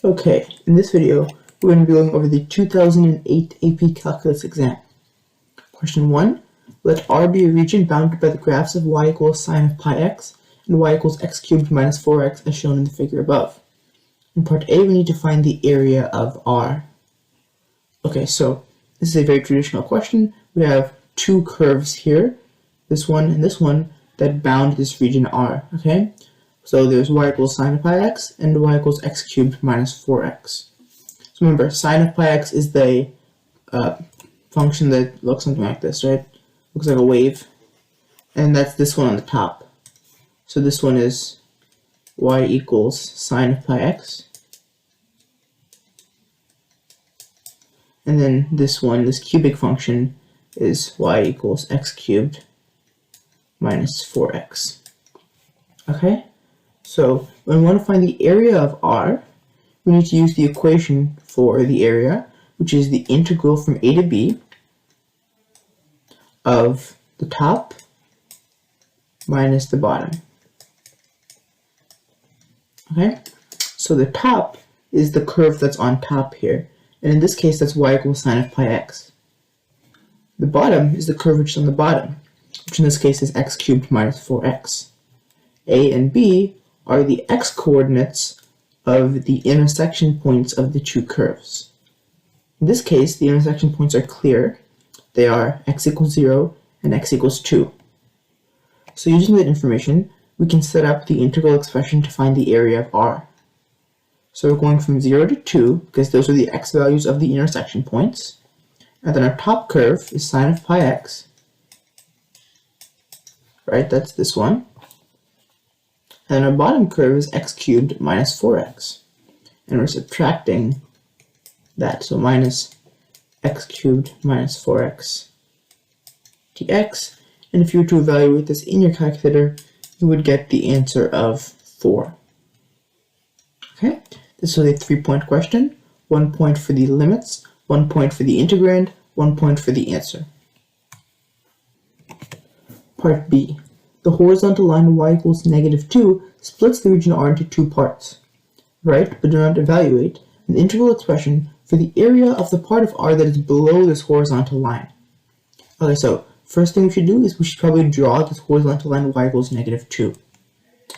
Okay, in this video, we're going to be going over the 2008 AP Calculus exam. Question 1. Let R be a region bounded by the graphs of y equals sine of pi x and y equals x cubed minus 4x as shown in the figure above. In part A, we need to find the area of R. Okay, so this is a very traditional question. We have two curves here, this one and this one, that bound this region R, okay? So there's y equals sine of pi x and y equals x cubed minus 4x. So remember, sine of pi x is the function that looks something like this, right? Looks like a wave. And that's this one on the top. So this one is y equals sine of pi x. And then this one, this cubic function, is y equals x cubed minus 4x. Okay? So when we want to find the area of R, we need to use the equation for the area, which is the integral from a to b of the top minus the bottom. Okay? So the top is the curve that's on top here, and in this case that's y equals sine of pi x. The bottom is the curve which is on the bottom, which in this case is x cubed minus 4x. A and b are the x-coordinates of the intersection points of the two curves. In this case, the intersection points are clear. They are x equals 0 and x equals 2. So using that information, we can set up the integral expression to find the area of R. So we're going from 0 to 2, because those are the x values of the intersection points. And then our top curve is sine of pi x. Right, that's this one. And our bottom curve is x cubed minus 4x. And we're subtracting that, so minus x cubed minus 4x dx. And if you were to evaluate this in your calculator, you would get the answer of 4. Okay, this was a 3-point question. 1 point for the limits, 1 point for the integrand, 1 point for the answer. Part B. The horizontal line y equals negative 2 splits the region R into two parts. Write, but do not evaluate, an integral expression for the area of the part of R that is below this horizontal line. Okay, so first thing we should do is we should probably draw this horizontal line y equals negative 2.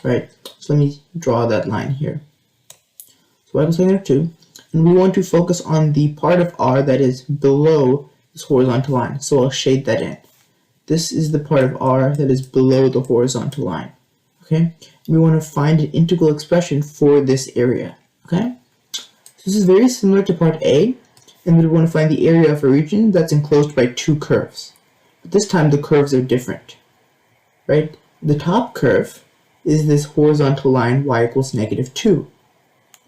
Right, so let me draw that line here. So y equals negative 2, and we want to focus on the part of R that is below this horizontal line, so I'll shade that in. This is the part of R that is below the horizontal line, okay? And we want to find an integral expression for this area, okay? So this is very similar to part A, and we want to find the area of a region that's enclosed by two curves. But this time the curves are different, right? The top curve is this horizontal line y equals negative 2.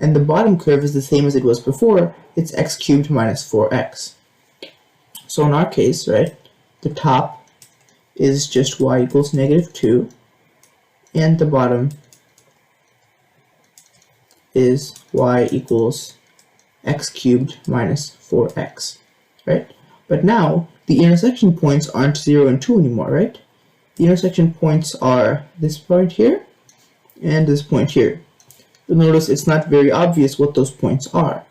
And the bottom curve is the same as it was before, it's x cubed minus 4x. So in our case, right, the top is just y equals negative 2, and the bottom is y equals x cubed minus 4x, right? But now, the intersection points aren't 0 and 2 anymore, right? The intersection points are this point here, and this point here. You'll notice it's not very obvious what those points are.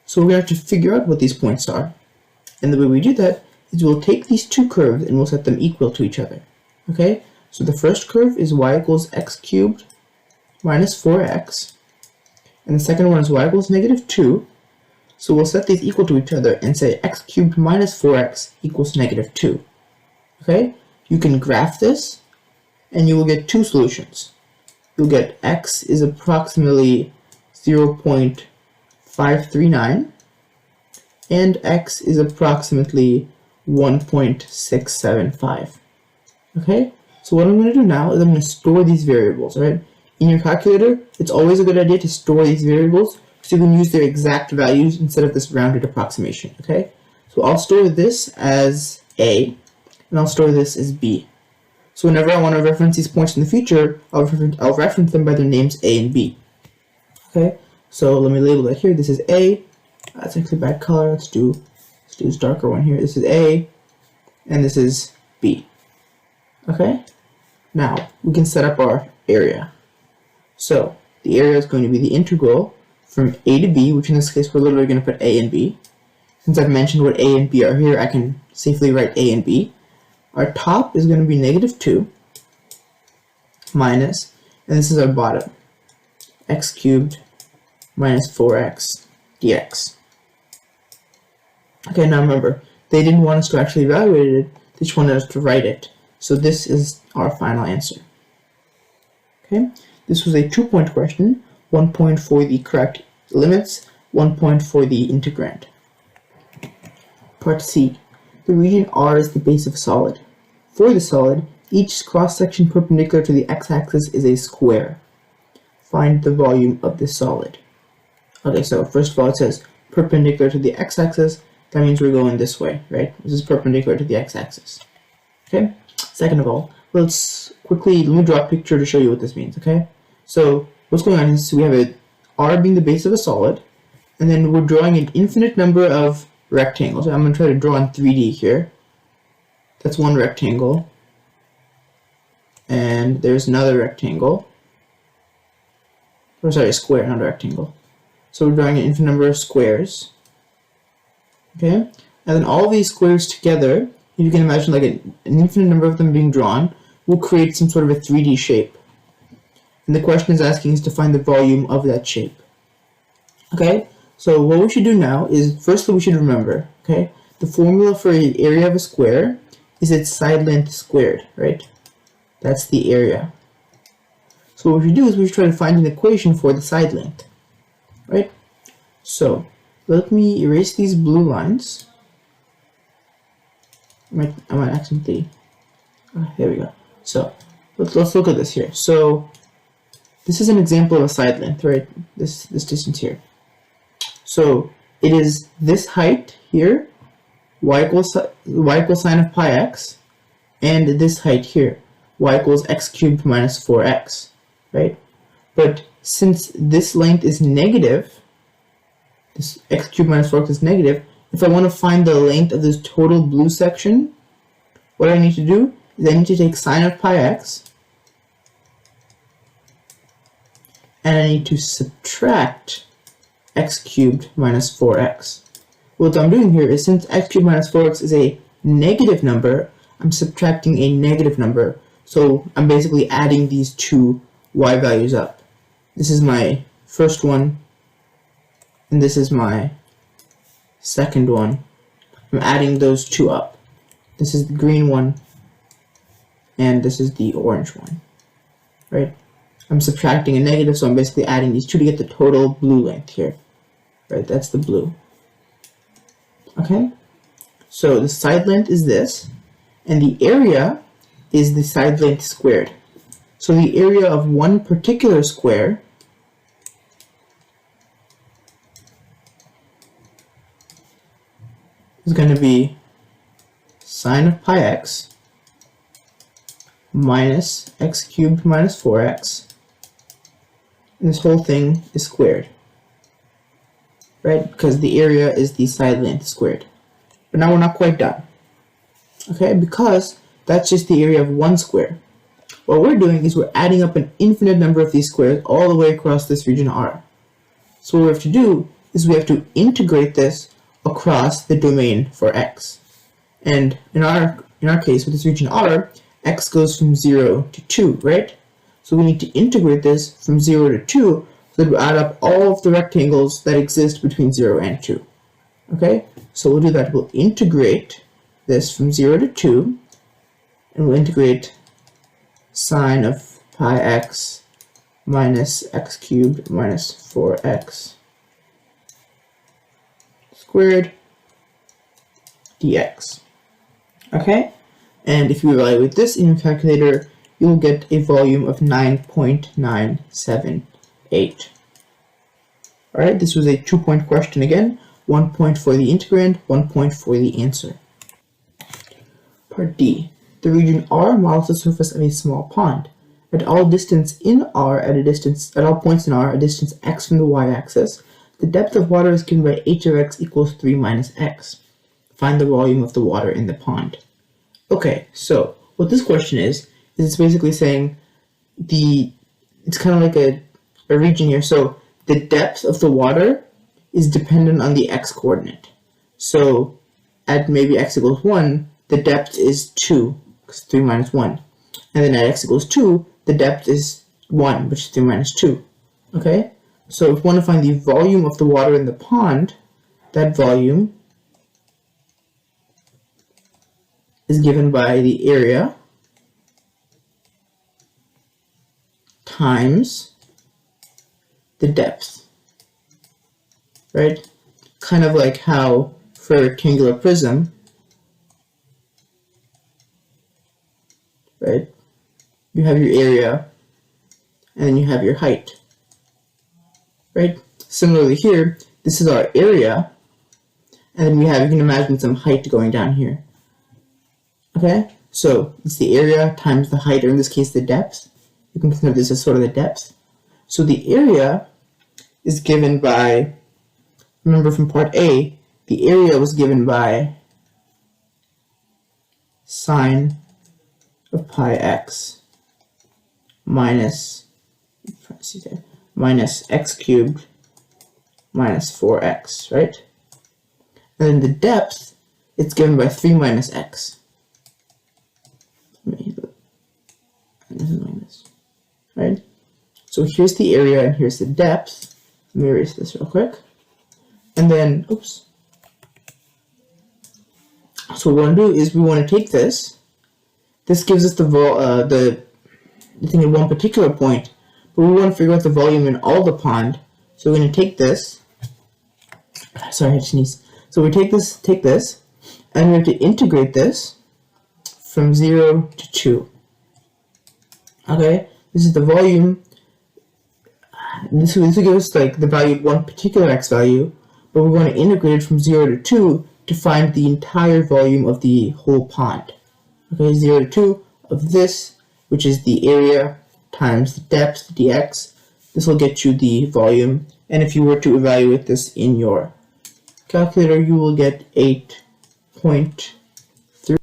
So we're going to have to figure out what these points are. And the way we do that is we'll take these two curves and we'll set them equal to each other. Okay, so the first curve is y equals x cubed minus 4x, and the second one is y equals negative 2. So we'll set these equal to each other and say x cubed minus 4x equals negative 2. Okay, you can graph this and you will get two solutions. You'll get x is approximately 0.539 and x is approximately 1.675. Okay, so what I'm going to do now is I'm going to store these variables, right? In your calculator, it's always a good idea to store these variables so you can use their exact values instead of this rounded approximation, okay? So I'll store this as A, and I'll store this as B. So whenever I want to reference these points in the future, I'll reference them by their names A and B. Okay, so let me label that here. This is A. That's actually a bad color. Let's do this darker one here. This is A, and this is B. Okay, now we can set up our area. So the area is going to be the integral from A to B, which in this case we're literally going to put A and B. Since I've mentioned what A and B are here, I can safely write A and B. Our top is going to be -2 minus, and this is our bottom, x cubed minus 4x dx. Okay, now remember, they didn't want us to actually evaluate it, they just wanted us to write it. So this is our final answer. Okay, this was a 2-point question, 1 point for the correct limits, 1 point for the integrand. Part C. The region R is the base of a solid. For the solid, each cross-section perpendicular to the x-axis is a square. Find the volume of the solid. Okay, so first of all it says perpendicular to the x-axis. That means we're going this way, right? This is perpendicular to the x-axis. Okay? Second of all, let me draw a picture to show you what this means, okay? So what's going on is we have a R being the base of a solid, and then we're drawing an infinite number of rectangles. I'm going to try to draw in 3D here. That's one rectangle. And there's another rectangle. Or sorry, a square, not a rectangle. So we're drawing an infinite number of squares. Okay? And then all these squares together, you can imagine like an infinite number of them being drawn, will create some sort of a 3D shape. And the question is asking us to find the volume of that shape. Okay? So what we should do now is, firstly we should remember, okay, the formula for the area of a square is its side length squared, right? That's the area. So what we should do is we should try to find an equation for the side length, right? So let me erase these blue lines. I might accidentally, there we go. So let's look at this here. So this is an example of a side length, right? This distance here. So it is this height here, y equals sine of pi x, and this height here, y equals x cubed minus 4x, right? But since this length is negative, this x cubed minus 4x is negative, if I want to find the length of this total blue section, what I need to do is I need to take sine of pi x, and I need to subtract x cubed minus 4x. What I'm doing here is, since x cubed minus 4x is a negative number, I'm subtracting a negative number. So I'm basically adding these two y values up. This is my first one, and this is my second one. I'm adding those two up. This is the green one, and this is the orange one, right? I'm subtracting a negative, so I'm basically adding these two to get the total blue length here. Right, that's the blue. Okay? So the side length is this, and the area is the side length squared. So the area of one particular square is going to be sine of pi x minus x cubed minus 4x, and this whole thing is squared, right? Because the area is the side length squared. But now we're not quite done, okay? Because that's just the area of one square. What we're doing is we're adding up an infinite number of these squares all the way across this region R. So what we have to do is we have to integrate this across the domain for x. And in our case, with this region R, x goes from 0 to 2, right? So we need to integrate this from 0 to 2 so that we add up all of the rectangles that exist between 0 and 2. Okay? So we'll do that. We'll integrate this from 0 to 2, and we'll integrate sine of pi x minus x cubed minus 4x squared dx. Okay? And if you evaluate this in your calculator, you'll get a volume of 9.978. Alright, this was a 2-point question again. 1 point for the integrand, 1 point for the answer. Part D. The region R models the surface of a small pond. At all distance in R, at all points in R, a distance x from the y-axis, the depth of water is given by h of x equals 3 minus x. Find the volume of the water in the pond. Okay, so what this question is it's basically saying it's kind of like a region here. So the depth of the water is dependent on the x-coordinate. So at maybe x equals 1, the depth is 2, because 3 minus 1. And then at x equals 2, the depth is 1, which is 3 minus 2. Okay? So if we want to find the volume of the water in the pond, that volume is given by the area times the depth, right? Kind of like how for a rectangular prism, right, you have your area and then you have your height, right? Similarly here, this is our area, and then you can imagine some height going down here. Okay, so it's the area times the height, or in this case the depth. You can consider this as sort of the depth. So the area is given by, remember from part A, the area was given by sine of pi x minus x cubed minus 4x, right? And then the depth, it's given by 3 minus x. Right? So here's the area and here's the depth. Let me erase this real quick. And then, oops. So what we want to do is we want to take this. This gives us the thing at one particular point, but we want to figure out the volume in all the pond. So we're going to take this. Sorry, I sneezed. So we take this, and we have to integrate this from 0 to 2. Okay, this is the volume. This will give us like the value of one particular x value, but we want to integrate it from 0 to 2 to find the entire volume of the whole pond. Okay, 0 to 2 of this, which is the area times the depth, dx. This will get you the volume, and if you were to evaluate this in your calculator, you will get 8.37.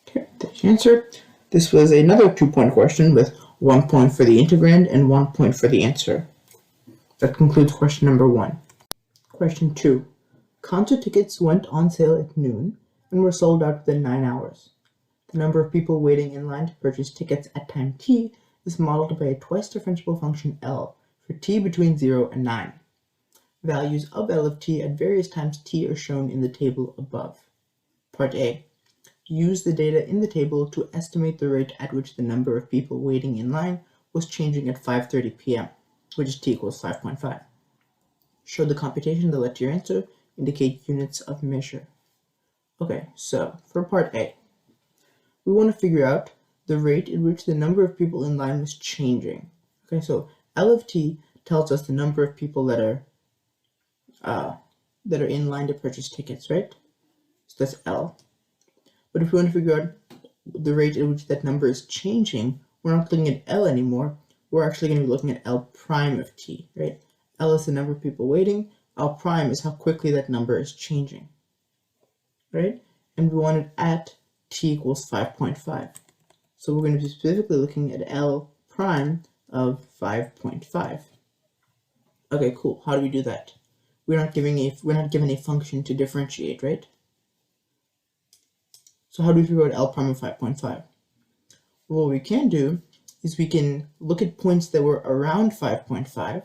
Okay, that's the answer. This was another 2-point question with 1 point for the integrand and 1 point for the answer. That concludes question number 1. Question 2. Concert tickets went on sale at noon and were sold out within 9 hours. The number of people waiting in line to purchase tickets at time t is modeled by a twice differentiable function L for t between 0 and 9. Values of L of t at various times t are shown in the table above. Part A. Use the data in the table to estimate the rate at which the number of people waiting in line was changing at 5:30 p.m., which is t equals 5.5. Show the computation that led to your answer. Indicate units of measure. Okay, so for part A, we want to figure out the rate at which the number of people in line was changing. Okay, so L of t tells us the number of people that are in line to purchase tickets, right? So that's L. But if we want to figure out the rate at which that number is changing, we're not looking at L anymore. We're actually going to be looking at L prime of t, right? L is the number of people waiting. L prime is how quickly that number is changing, right? And we want it at t equals 5.5. So we're going to be specifically looking at L prime of 5.5. Okay, cool. How do we do that? We're not given a function to differentiate, right? So how do we figure out L prime of 5.5? Well, what we can do is we can look at points that were around 5.5.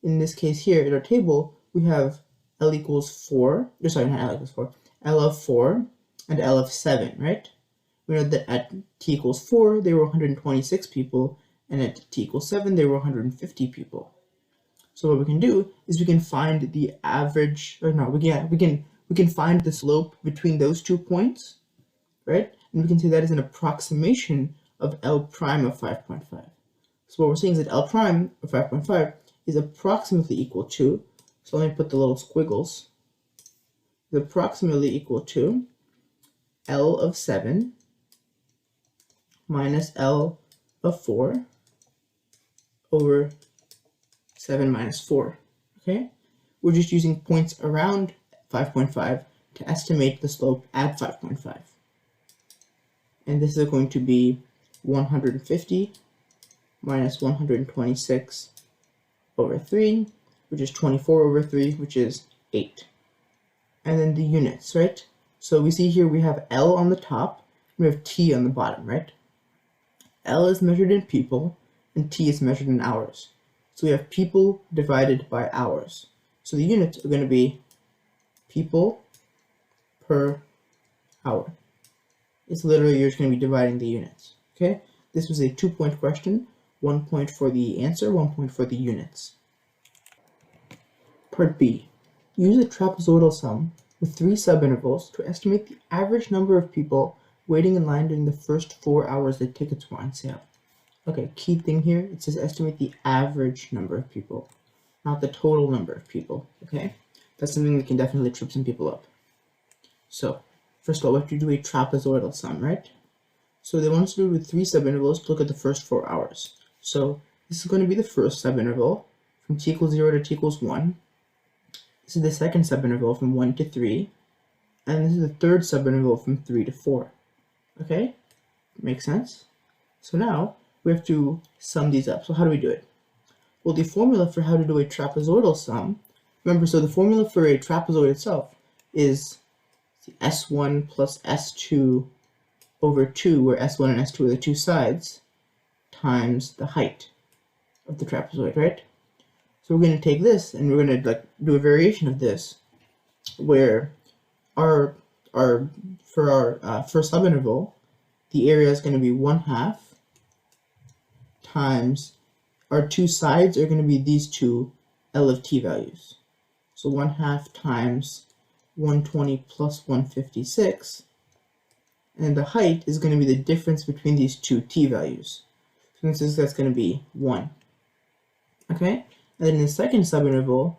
In this case here, in our table, we have L equals 4, sorry, not L equals 4, L of 4 and L of 7, right? We know that at t equals 4, there were 126 people, and at t equals 7, there were 150 people. So what we can do is we can find the average, or no, we can find the slope between those 2 points, right? And we can say that is an approximation of L prime of 5.5. So what we're saying is that L prime of 5.5 is approximately equal to, so let me put the little squiggles, is approximately equal to L of 7 minus L of 4 over 7 minus 4, okay? We're just using points around 5.5 to estimate the slope at 5.5. And this is going to be 150 minus 126 over 3, which is 24 over 3, which is 8. And then the units, right? So we see here we have L on the top, we have T on the bottom, right? L is measured in people, and T is measured in hours. So we have people divided by hours. So the units are going to be people per hour. It's literally you're just going to be dividing the units. Okay? This was a 2-point question. 1 point for the answer, 1 point for the units. Part B. Use a trapezoidal sum with 3 subintervals to estimate the average number of people waiting in line during the first 4 hours that tickets were on sale. Okay, key thing here, it says estimate the average number of people, not the total number of people, okay? That's something that can definitely trip some people up. So, first of all, we have to do a trapezoidal sum, right? So they want us to do it with 3 subintervals to look at the first 4 hours. So this is going to be the first subinterval from t equals 0 to t equals 1. This is the second subinterval from 1 to 3. And this is the third subinterval from 3 to 4. Okay? Makes sense? So now we have to sum these up. So how do we do it? Well, the formula for how to do a trapezoidal sum, remember, so the formula for a trapezoid itself is S1 plus S2 over 2, where S1 and S2 are the 2 sides, times the height of the trapezoid, right? So we're going to take this and we're going to do a variation of this, where for our first subinterval, the area is going to be 1/2 times our 2 sides are going to be these two L of t values. So 1/2 times 120 plus 156, and the height is going to be the difference between these two t values. So in this case, that's going to be 1. Okay? And then in the second subinterval,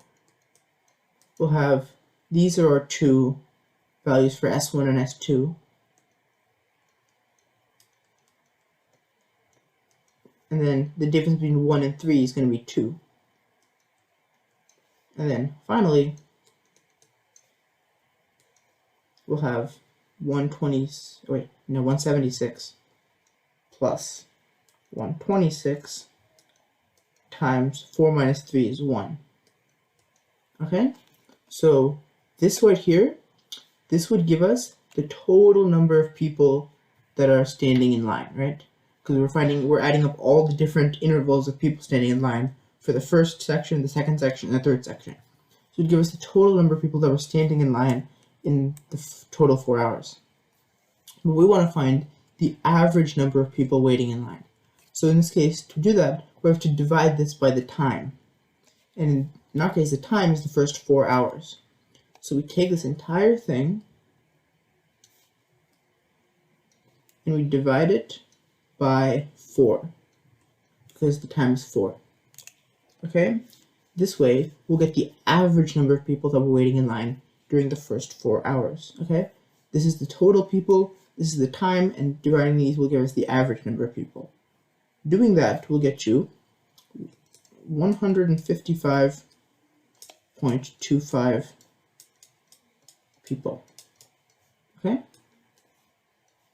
we'll have, these are our 2 values for S1 and S2. And then the difference between 1 and 3 is going to be 2. And then finally, we'll have 176 plus 126 times 4 minus 3 is 1. Okay? So this right here, this would give us the total number of people that are standing in line, right? Because we're adding up all the different intervals of people standing in line for the first section, the second section, and the third section. So it would give us the total number of people that were standing in line in the total 4 hours. But we want to find the average number of people waiting in line. So in this case, to do that, we have to divide this by the time. And in our case, the time is the first 4 hours. So we take this entire thing and we divide it by 4, because the time is 4. Okay? This way, we'll get the average number of people that were waiting in line during the first 4 hours. Okay? This is the total people, this is the time, and dividing these will give us the average number of people. Doing that will get you 155.25 people. Okay?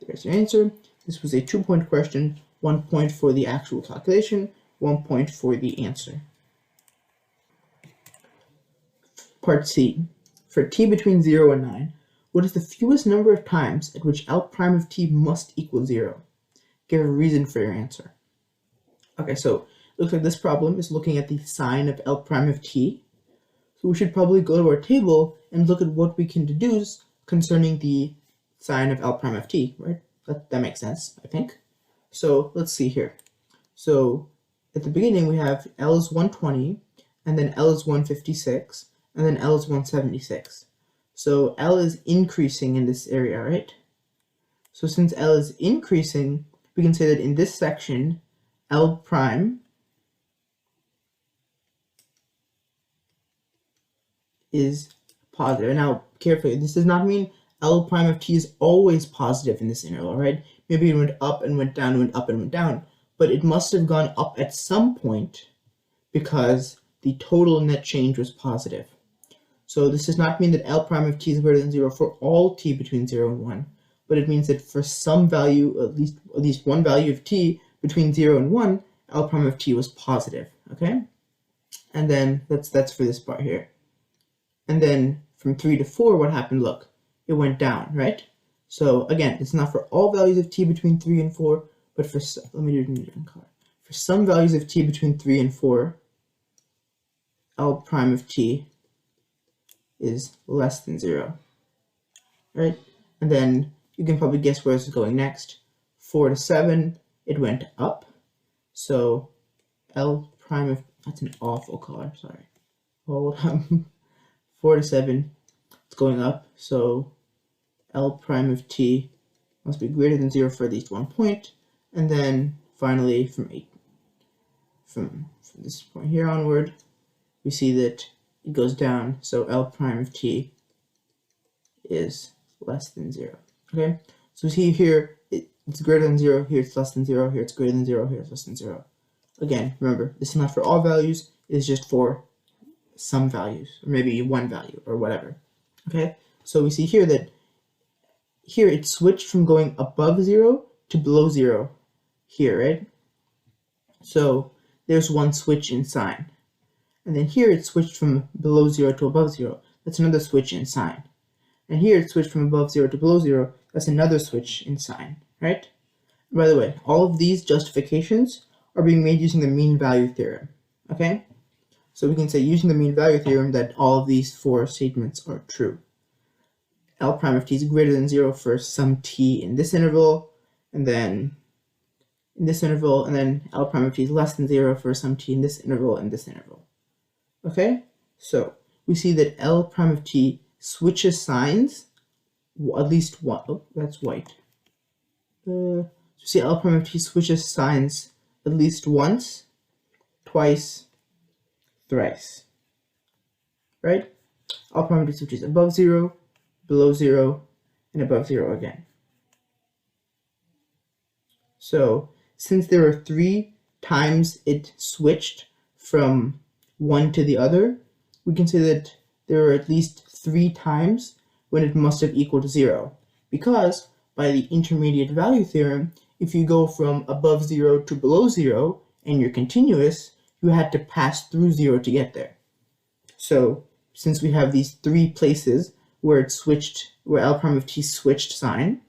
There's your answer. This was a 2-point question, 1 point for the actual calculation, 1 point for the answer. Part C. For t between 0 and 9, what is the fewest number of times at which L prime of t must equal 0? Give a reason for your answer. Okay, so it looks like this problem is looking at the sign of L prime of t. So we should probably go to our table and look at what we can deduce concerning the sign of L prime of t, right? That makes sense, I think. So let's see here. So at the beginning we have L is 120, and then L is 156, and then L is 176. So L is increasing in this area, right? So since L is increasing, we can say that in this section, L prime is positive. Now, carefully, this does not mean L prime of t is always positive in this interval, right? Maybe it went up and went down, went up and went down, but it must have gone up at some point because the total net change was positive. So this does not mean that L prime of t is greater than 0 for all t between 0 and 1, but it means that for some value, at least one value of t between 0 and 1, L prime of t was positive, okay? And then that's for this part here. And then from 3 to 4, what happened? Look, it went down, right? So again, it's not for all values of t between 3 and 4, but for, let me do it in a different color. For some values of t between 3 and 4, L prime of t is less than 0, right? And then you can probably guess where this is going next. 4 to 7, it went up. So L prime of, that's an awful color, sorry. Hold on. 4 to 7, it's going up. So L prime of t must be greater than 0 for at least one point. And then finally from this point here onward, we see that it goes down. So L prime of t is less than 0. Okay, so we see here it's greater than 0, here it's less than 0, here it's greater than 0, here it's less than 0. Again, remember, this is not for all values, it is just for some values, or maybe one value, or whatever. Okay, so we see here that here it switched from going above 0 to below 0 here, right? So there's one switch in sign. And then here it switched from below 0 to above 0. That's another switch in sign. And here it switched from above 0 to below 0. That's another switch in sign, right? By the way, all of these justifications are being made using the mean value theorem, okay? So we can say using the mean value theorem that all of these four statements are true. L prime of t is greater than 0 for some t in this interval, and then in this interval, and then L prime of t is less than 0 for some t in this interval and this interval. Okay, so we see that L prime of t switches signs at least one. Oh, that's white. So see L prime of t switches signs at least once, twice, thrice. Right? L prime of t switches above 0, below 0, and above 0 again. So since there are 3 times it switched from one to the other, we can say that there are at least 3 times when it must have equaled 0, because by the intermediate value theorem, if you go from above 0 to below 0 and you're continuous, you had to pass through 0 to get there. So since we have these 3 places where it switched, where L prime of t switched sign,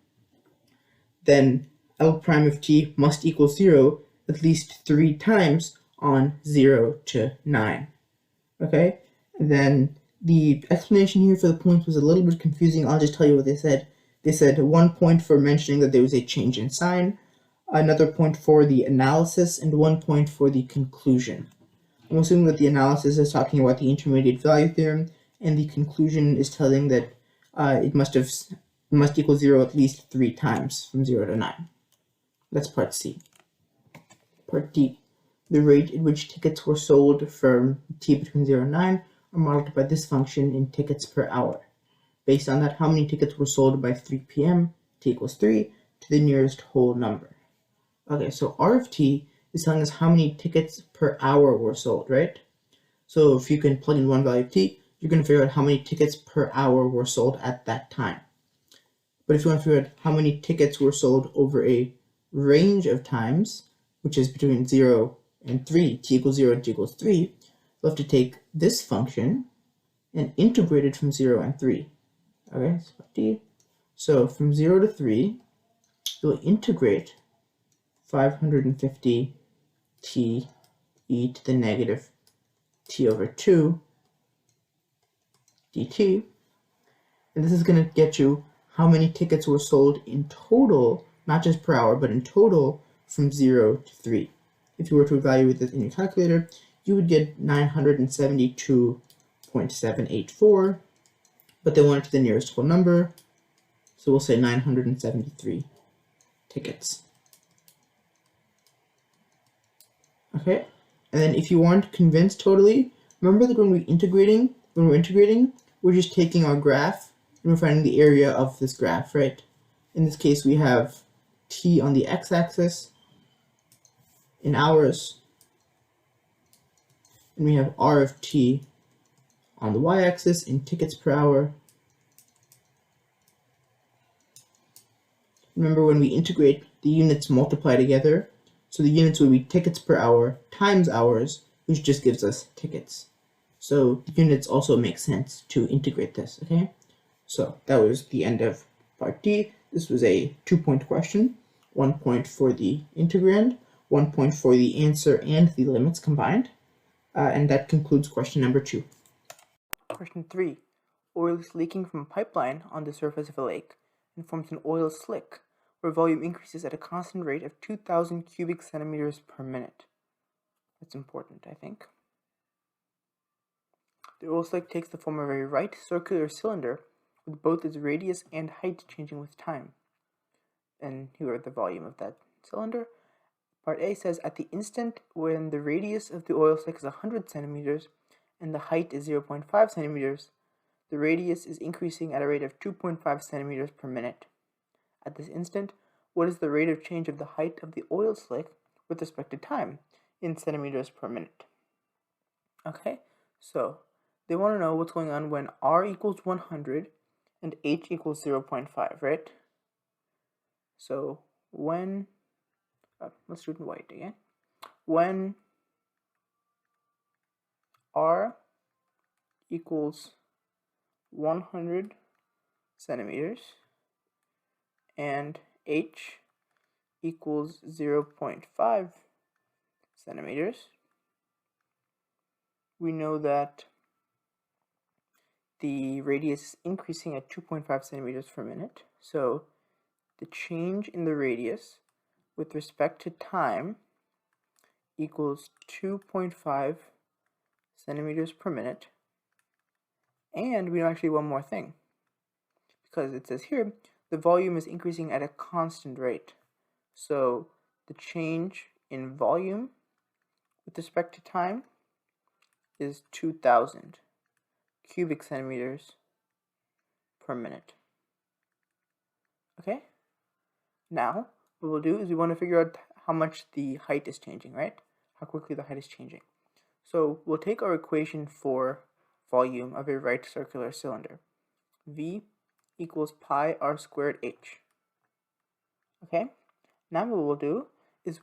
then L prime of t must equal 0 at least 3 times on 0 to 9. Okay, and then the explanation here for the points was a little bit confusing. I'll just tell you what they said. They said 1 point for mentioning that there was a change in sign, another point for the analysis, and 1 point for the conclusion. I'm assuming that the analysis is talking about the intermediate value theorem, and the conclusion is telling that it must equal 0 at least 3 times from 0 to 9. That's part C. Part D. The rate at which tickets were sold from t between 0 and 9 are modeled by this function in tickets per hour. Based on that, how many tickets were sold by 3 p.m. t equals 3 to the nearest whole number. Okay, so R of t is telling us how many tickets per hour were sold, right? So if you can plug in one value of t, you're going to figure out how many tickets per hour were sold at that time. But if you want to figure out how many tickets were sold over a range of times, which is between 0 and 3, t equals 0 and t equals 3, you'll have to take this function and integrate it from 0 and 3. Okay, so from 0 to 3, you'll integrate 550 t e to the negative t over 2 dt, and this is going to get you how many tickets were sold in total, not just per hour, but in total from 0 to 3. If you were to evaluate this in your calculator, you would get 972.784, but they want it to the nearest whole number, so we'll say 973 tickets. Okay, and then if you weren't convinced totally, remember that when we're integrating, we're just taking our graph and we're finding the area of this graph, right? In this case, we have t on the x-axis in hours, and we have R of t on the y-axis in tickets per hour. Remember, when we integrate, the units multiply together, so the units would be tickets per hour times hours, which just gives us tickets. So units also make sense to integrate this, okay? So that was the end of part D. This was a 2-point question, 1 point for the integrand, 1 point for the answer and the limits combined. And that concludes question number 2. Question 3. Oil is leaking from a pipeline on the surface of a lake and forms an oil slick, where volume increases at a constant rate of 2,000 cubic centimeters per minute. That's important, I think. The oil slick takes the form of a right circular cylinder with both its radius and height changing with time. And here are the volume of that cylinder. Part A says, at the instant when the radius of the oil slick is 100 centimeters and the height is 0.5 centimeters, the radius is increasing at a rate of 2.5 centimeters per minute. At this instant, what is the rate of change of the height of the oil slick with respect to time in centimeters per minute? Okay, so they want to know what's going on when R equals 100 and H equals 0.5, right? So when, let's do it in white again. When R equals 100 centimeters and H equals 0.5 centimeters, we know that the radius is increasing at 2.5 centimeters per minute. So the change in the radius with respect to time equals 2.5 centimeters per minute. And we know actually one more thing, because it says here the volume is increasing at a constant rate. So the change in volume with respect to time is 2,000 cubic centimeters per minute. Okay? Now, what we'll do is we want to figure out how much the height is changing, right? How quickly the height is changing. So we'll take our equation for volume of a right circular cylinder. V equals pi r squared h. Okay? Now what we'll do is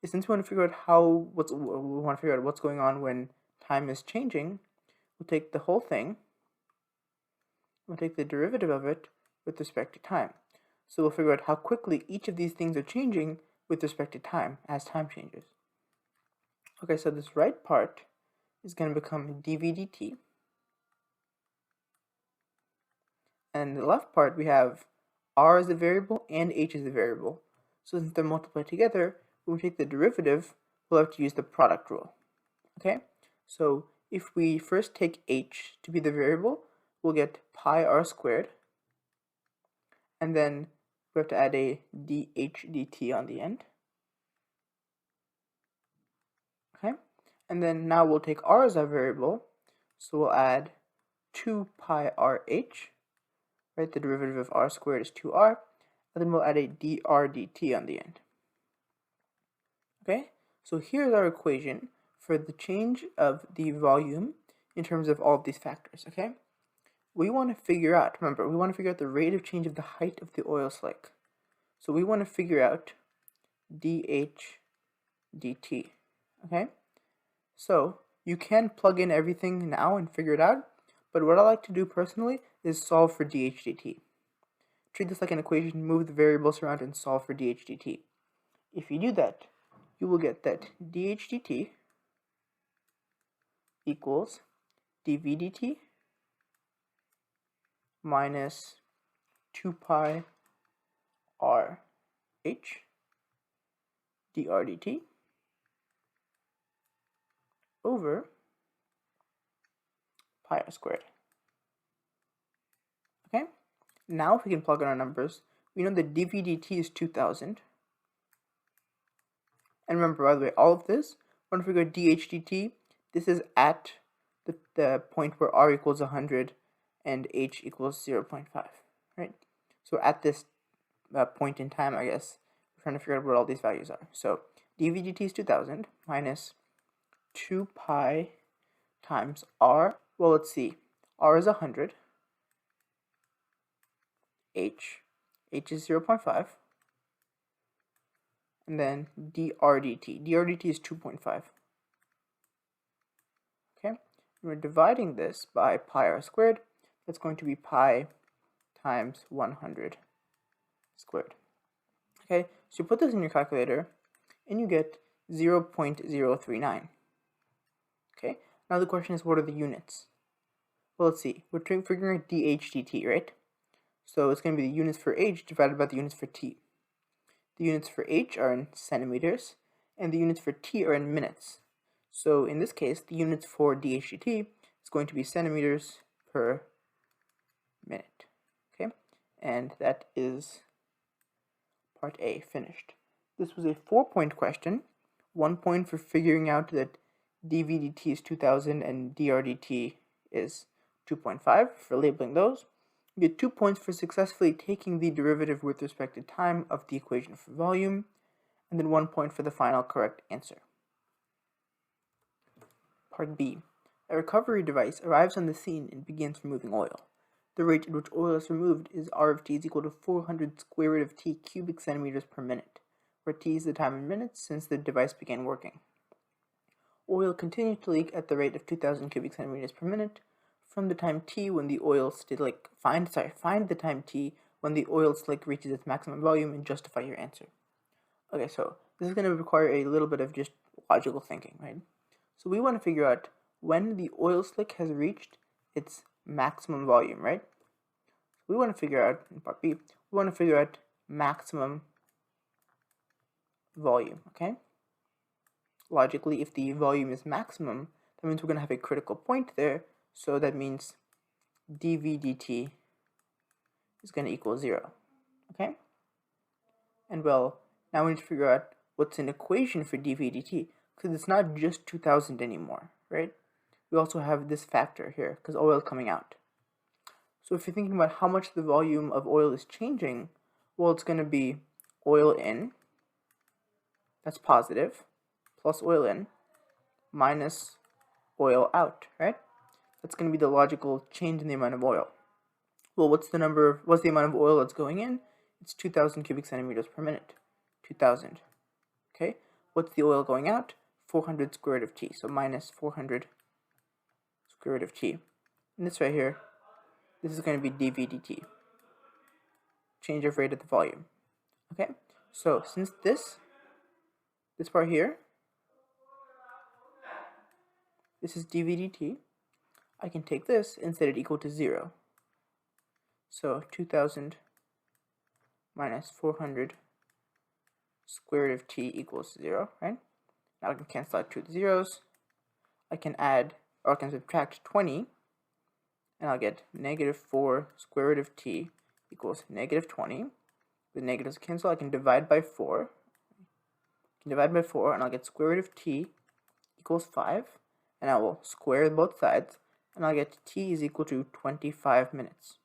since we want to figure out what's going on when time is changing, we'll take the whole thing, we'll take the derivative of it with respect to time. So we'll figure out how quickly each of these things are changing with respect to time as time changes. Okay, so this right part is going to become dv dt. And the left part we have r as a variable and h as a variable. So since they're multiplied together, when we take the derivative, we'll have to use the product rule. Okay, so if we first take h to be the variable, we'll get pi r squared, and then we have to add a dh dt on the end. Okay, and then now we'll take r as our variable, so we'll add 2 pi rh, right? The derivative of r squared is 2r, and then we'll add a dr dt on the end. Okay, so here's our equation for the change of the volume in terms of all of these factors. Okay, we want to figure out, remember, we want to figure out the rate of change of the height of the oil slick. So we want to figure out dh dt. Okay, so you can plug in everything now and figure it out, but what I like to do personally is solve for dh dt. Treat this like an equation, move the variables around and solve for dh dt. If you do that, you will get that dh dt equals dv dt minus 2 pi r h dr dt over pi r squared. Okay, now if we can plug in our numbers, we know that dv dt is 2,000. And remember, by the way, all of this, when we figure dh dt, this is at the point where r equals 100 and h equals 0.5, right? So at this point in time, I guess, we're trying to figure out what all these values are. So dv dt is 2,000 minus 2 pi times r. Well, let's see. R is 100. H is 0.5. and then dr dt. dr dt is 2.5. Okay, and we're dividing this by pi r squared. That's going to be pi times 100 squared. Okay, so you put this in your calculator, and you get 0.039. Okay, now the question is, what are the units? Well, let's see. We're figuring out dh dt, right? So it's going to be the units for h divided by the units for t. The units for h are in centimeters, and the units for t are in minutes. So in this case, the units for dh dt is going to be centimeters per minute. Okay, and that is part A finished. This was a 4-point question. 1 point for figuring out that dv dt is 2000 and dr dt is 2.5 for labeling those. You get 2 points for successfully taking the derivative with respect to time of the equation for volume, and then 1 point for the final correct answer. Part B. A recovery device arrives on the scene and begins removing oil. The rate at which oil is removed is R of t is equal to 400 square root of t cubic centimeters per minute, where t is the time in minutes since the device began working. Oil continues to leak at the rate of 2000 cubic centimeters per minute from the time t when the oil slick find the time t when the oil slick reaches its maximum volume and justify your answer. Okay, so this is going to require a little bit of just logical thinking, right? So we want to figure out when the oil slick has reached its maximum volume, right? We want to figure out, in part B, we want to figure out maximum volume, okay? Logically, if the volume is maximum, that means we're going to have a critical point there, so that means dv dt is going to equal 0, okay? And well, now we need to figure out what's an equation for dv dt, because it's not just 2000 anymore, right? We also have this factor here, because oil is coming out. So if you're thinking about how much the volume of oil is changing, well, it's going to be oil in, that's positive, plus oil in, minus oil out, right? That's going to be the logical change in the amount of oil. Well, what's the amount of oil that's going in? It's 2000 cubic centimeters per minute. 2000. Okay? What's the oil going out? 400 square root of t. So minus 400 square root of t. And this right here, this is going to be dv dt. Change of rate at the volume. Okay? So since this part here, this is dv dt, I can take this and set it equal to 0. So 2000 minus 400 square root of t equals 0, right? Now I can cancel out 2 zeros. I can add, or I can subtract 20, and I'll get negative 4 square root of t equals negative 20. The negatives cancel. I can divide by 4. And I'll get square root of t equals 5, and I will square both sides, and I'll get t is equal to 25 minutes.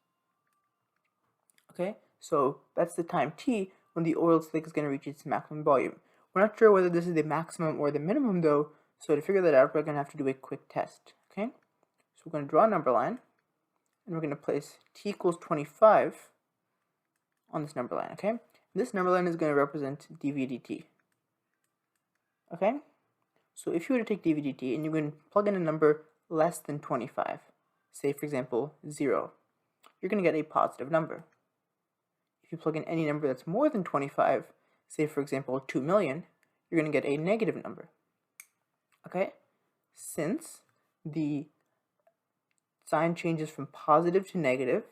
Okay, so that's the time t when the oil slick is going to reach its maximum volume. We're not sure whether this is the maximum or the minimum though, so to figure that out, we're going to have to do a quick test. Okay, so we're going to draw a number line, and we're going to place t equals 25 on this number line. Okay, and this number line is going to represent dv dt. Okay, so if you were to take dv dt and you're going to plug in a number less than 25, say for example 0, you're going to get a positive number. If you plug in any number that's more than 25, say for example 2 million, you're going to get a negative number. Okay, since the sign changes from positive to negative,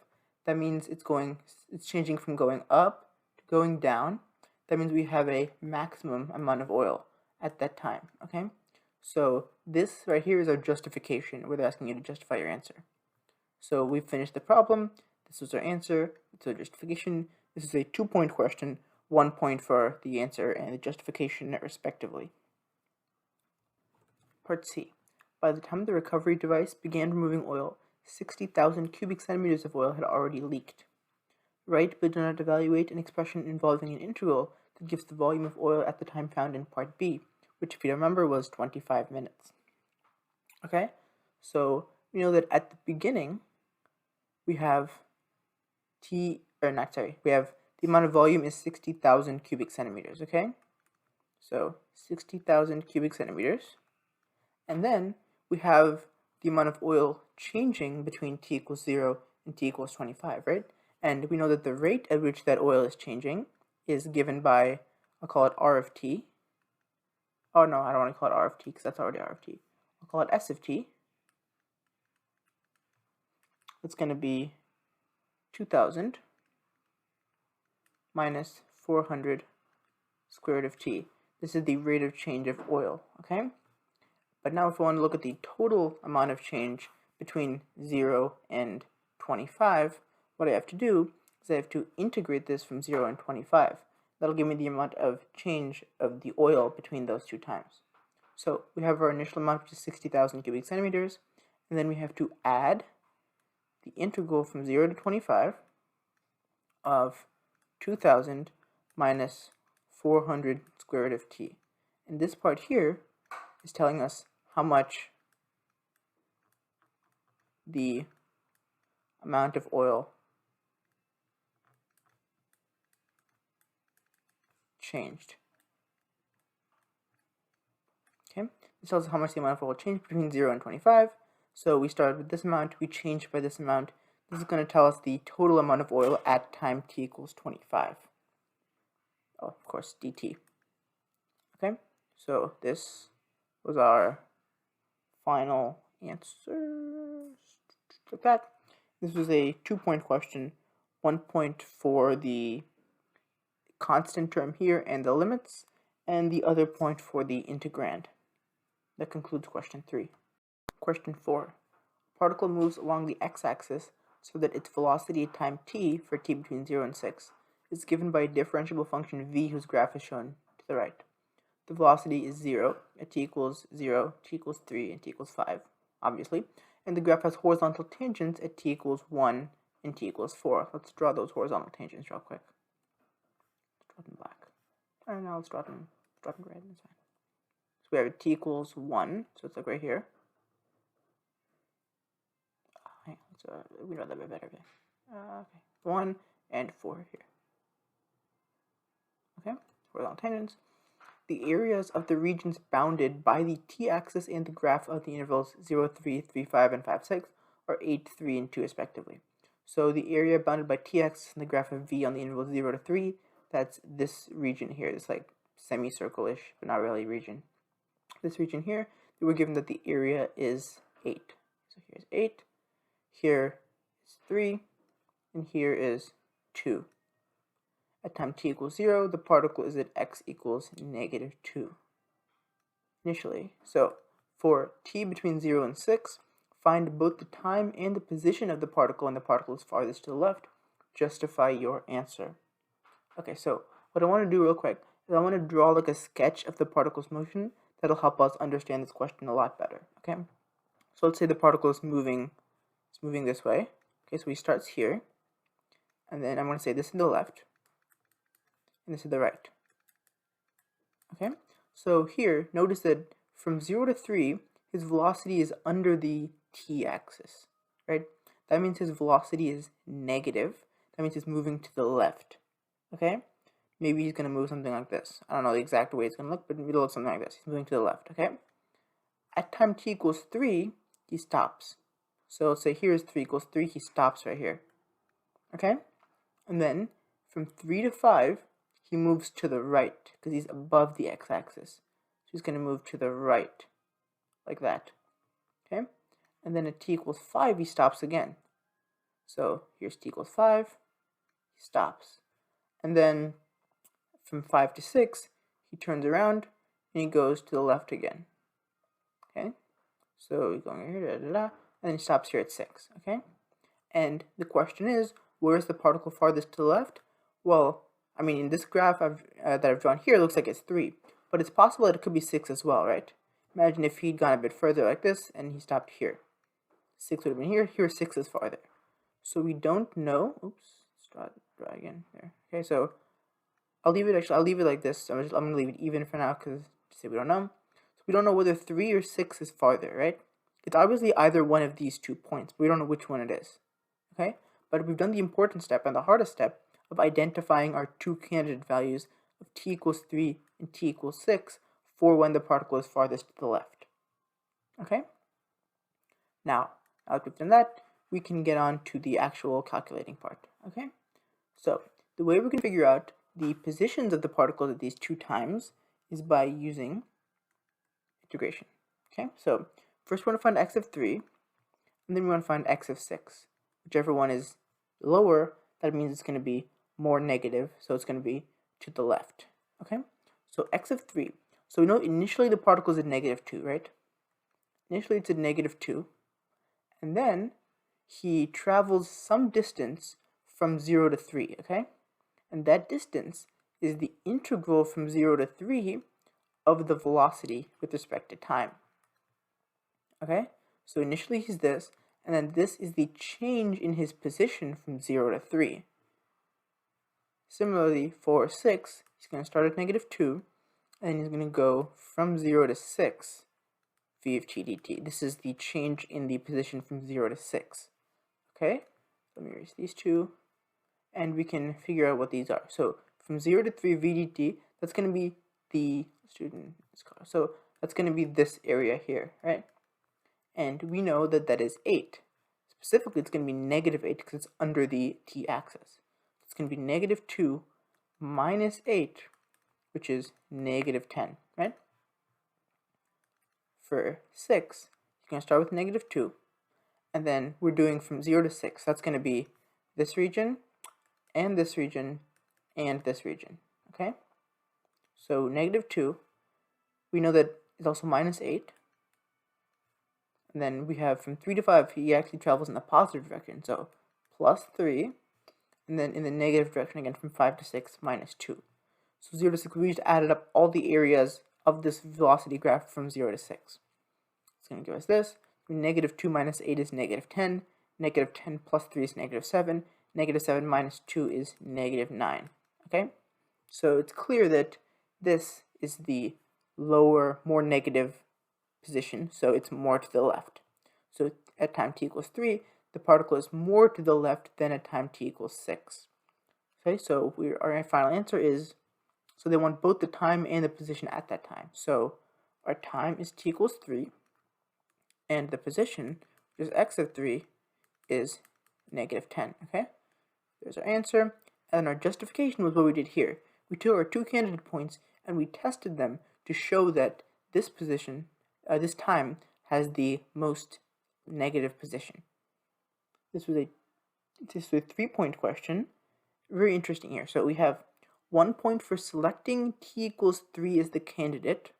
that means it's changing from going up to going down. That means we have a maximum amount of oil at that time. Okay, so this right here is our justification, where they're asking you to justify your answer. So we've finished the problem. This was our answer. It's our justification. This is a 2-point question, 1 point for the answer and the justification respectively. Part C. By the time the recovery device began removing oil, 60,000 cubic centimeters of oil had already leaked. Write but do not evaluate an expression involving an integral that gives the volume of oil at the time found in part B, which if you remember was 25 minutes. Okay, so we know that at the beginning we have we have the amount of volume is 60,000 cubic centimeters, okay? So 60,000 cubic centimeters. And then we have the amount of oil changing between t equals 0 and t equals 25, right? And we know that the rate at which that oil is changing is given by, I'll call it R of t. Oh no, I don't want to call it R of t because that's already R of t. I'll call it S of t. It's going to be 2,000 minus 400 square root of t. This is the rate of change of oil, okay? But now if we want to look at the total amount of change between 0 and 25, what I have to do is I have to integrate this from 0 and 25. That'll give me the amount of change of the oil between those two times. So we have our initial amount, which is 60,000 cubic centimeters, and then we have to add the integral from 0 to 25 of 2,000 minus 400 square root of t. And this part here is telling us how much the amount of oil changed. Okay, this tells us how much the amount of oil changed between 0 and 25. So we started with this amount, we changed by this amount. This is going to tell us the total amount of oil at time t equals 25. Oh, of course, dt. Okay, so this was our final answer. Like that. This was a 2-point question, 1 point for the constant term here and the limits, and the other point for the integrand. That concludes question 3. Question 4. A particle moves along the x-axis so that its velocity at time t, for t between 0 and 6, is given by a differentiable function v whose graph is shown to the right. The velocity is 0 at t equals 0, t equals 3, and t equals 5, obviously. And the graph has horizontal tangents at t equals 1 and t equals 4. Let's draw those horizontal tangents real quick. Let's draw them black. I don't know, let's draw them red, that's fine. So we have t equals 1, so it's like right here. We know that a bit better. Okay, 1 and 4 here. Okay, horizontal tangents. The areas of the regions bounded by the t-axis and the graph of the intervals 0, 3, 3, 5, and 5, 6 are 8, 3, and 2 respectively. So the area bounded by t-axis and the graph of v on the interval 0 to 3, that's this region here, this like semicircle-ish, but not really region. This region here, we're given that the area is 8. So here's 8, here is 3, and here is 2. At time t equals 0, the particle is at x equals negative 2 initially. So for t between 0 and 6, find both the time and the position of the particle, and the particle is farthest to the left. Justify your answer. Okay, so what I want to do real quick is I want to draw like a sketch of the particle's motion that'll help us understand this question a lot better. Okay, so let's say the particle is moving this way. Okay, so he starts here, and then I'm going to say this is the left, and this is the right. Okay, so here, notice that from 0 to 3, his velocity is under the t-axis, right? That means his velocity is negative. That means he's moving to the left, okay? Maybe he's going to move something like this. I don't know the exact way it's going to look, but it'll look something like this. He's moving to the left, okay? At time t equals 3, he stops. So let's say here's 3 equals 3, he stops right here, okay? And then from 3 to 5, he moves to the right because he's above the x-axis. So he's going to move to the right like that, okay? And then at t equals 5, he stops again. So here's t equals 5, he stops. And then from 5 to 6, he turns around and he goes to the left again, okay? So he's going here, and then he stops here at 6, okay? And the question is, where is the particle farthest to the left? Well, I mean, in this graph that I've drawn here, it looks like it's 3, but it's possible that it could be 6 as well, right? Imagine if he'd gone a bit further like this, and he stopped here. 6 would have been here, here 6 is farther. So we don't know, oops, let's draw again there. Okay, so I'll leave it like this. I'm going to leave it even for now, because we don't know. So we don't know whether 3 or 6 is farther, right? It's obviously either one of these 2 points, but we don't know which one it is, okay? But we've done the important step and the hardest step of identifying our 2 candidate values of t equals 3 in t equals 6 for when the particle is farthest to the left. Okay? Now that we've done that, we can get on to the actual calculating part. Okay? So the way we can figure out the positions of the particles at these two times is by using integration. Okay? So first we want to find x of 3, and then we want to find x of 6. Whichever one is lower, that means it's going to be more negative, so it's going to be to the left. Okay? So x of 3. So we know initially the particle is at negative 2, right? Initially it's at negative 2. And then he travels some distance from 0 to 3, okay? And that distance is the integral from 0 to 3 of the velocity with respect to time. Okay? So initially he's this, and then this is the change in his position from 0 to 3. Similarly, for 6, he's going to start at negative 2, and he's going to go from 0 to 6 v of t dt. This is the change in the position from 0 to 6. Okay? Let me erase these two, and we can figure out what these are. So from 0 to 3 v dt, that's going to be the so that's going to be this area here, right? And we know that that is 8. Specifically, it's going to be negative 8 because it's under the t-axis. It's going to be negative 2 minus 8, which is negative 10, right? For 6, you're going to start with negative 2, and then we're doing from 0 to 6. That's going to be this region, and this region, and this region, okay? So negative 2, we know that it's also minus 8. And then we have from 3 to 5, he actually travels in the positive direction, so plus 3. And then in the negative direction again from 5 to 6, minus 2. So 0 to 6, we just added up all the areas of this velocity graph from 0 to 6. It's going to give us this. Negative 2 minus 8 is negative 10. Negative 10 plus 3 is negative 7. Negative 7 minus 2 is negative 9. Okay? So it's clear that this is the lower, more negative position, so it's more to the left. So at time t equals 3, the particle is more to the left than at time t equals 6. Okay, so our final answer is, so they want both the time and the position at that time. So our time is t equals 3, and the position, which is x of 3, is negative 10. Okay, there's our answer. And our justification was what we did here. We took our two candidate points and we tested them to show that this position, this time, has the most negative position. This was a 3-point question. Very interesting here. So we have 1 point for selecting t equals 3 as the candidate,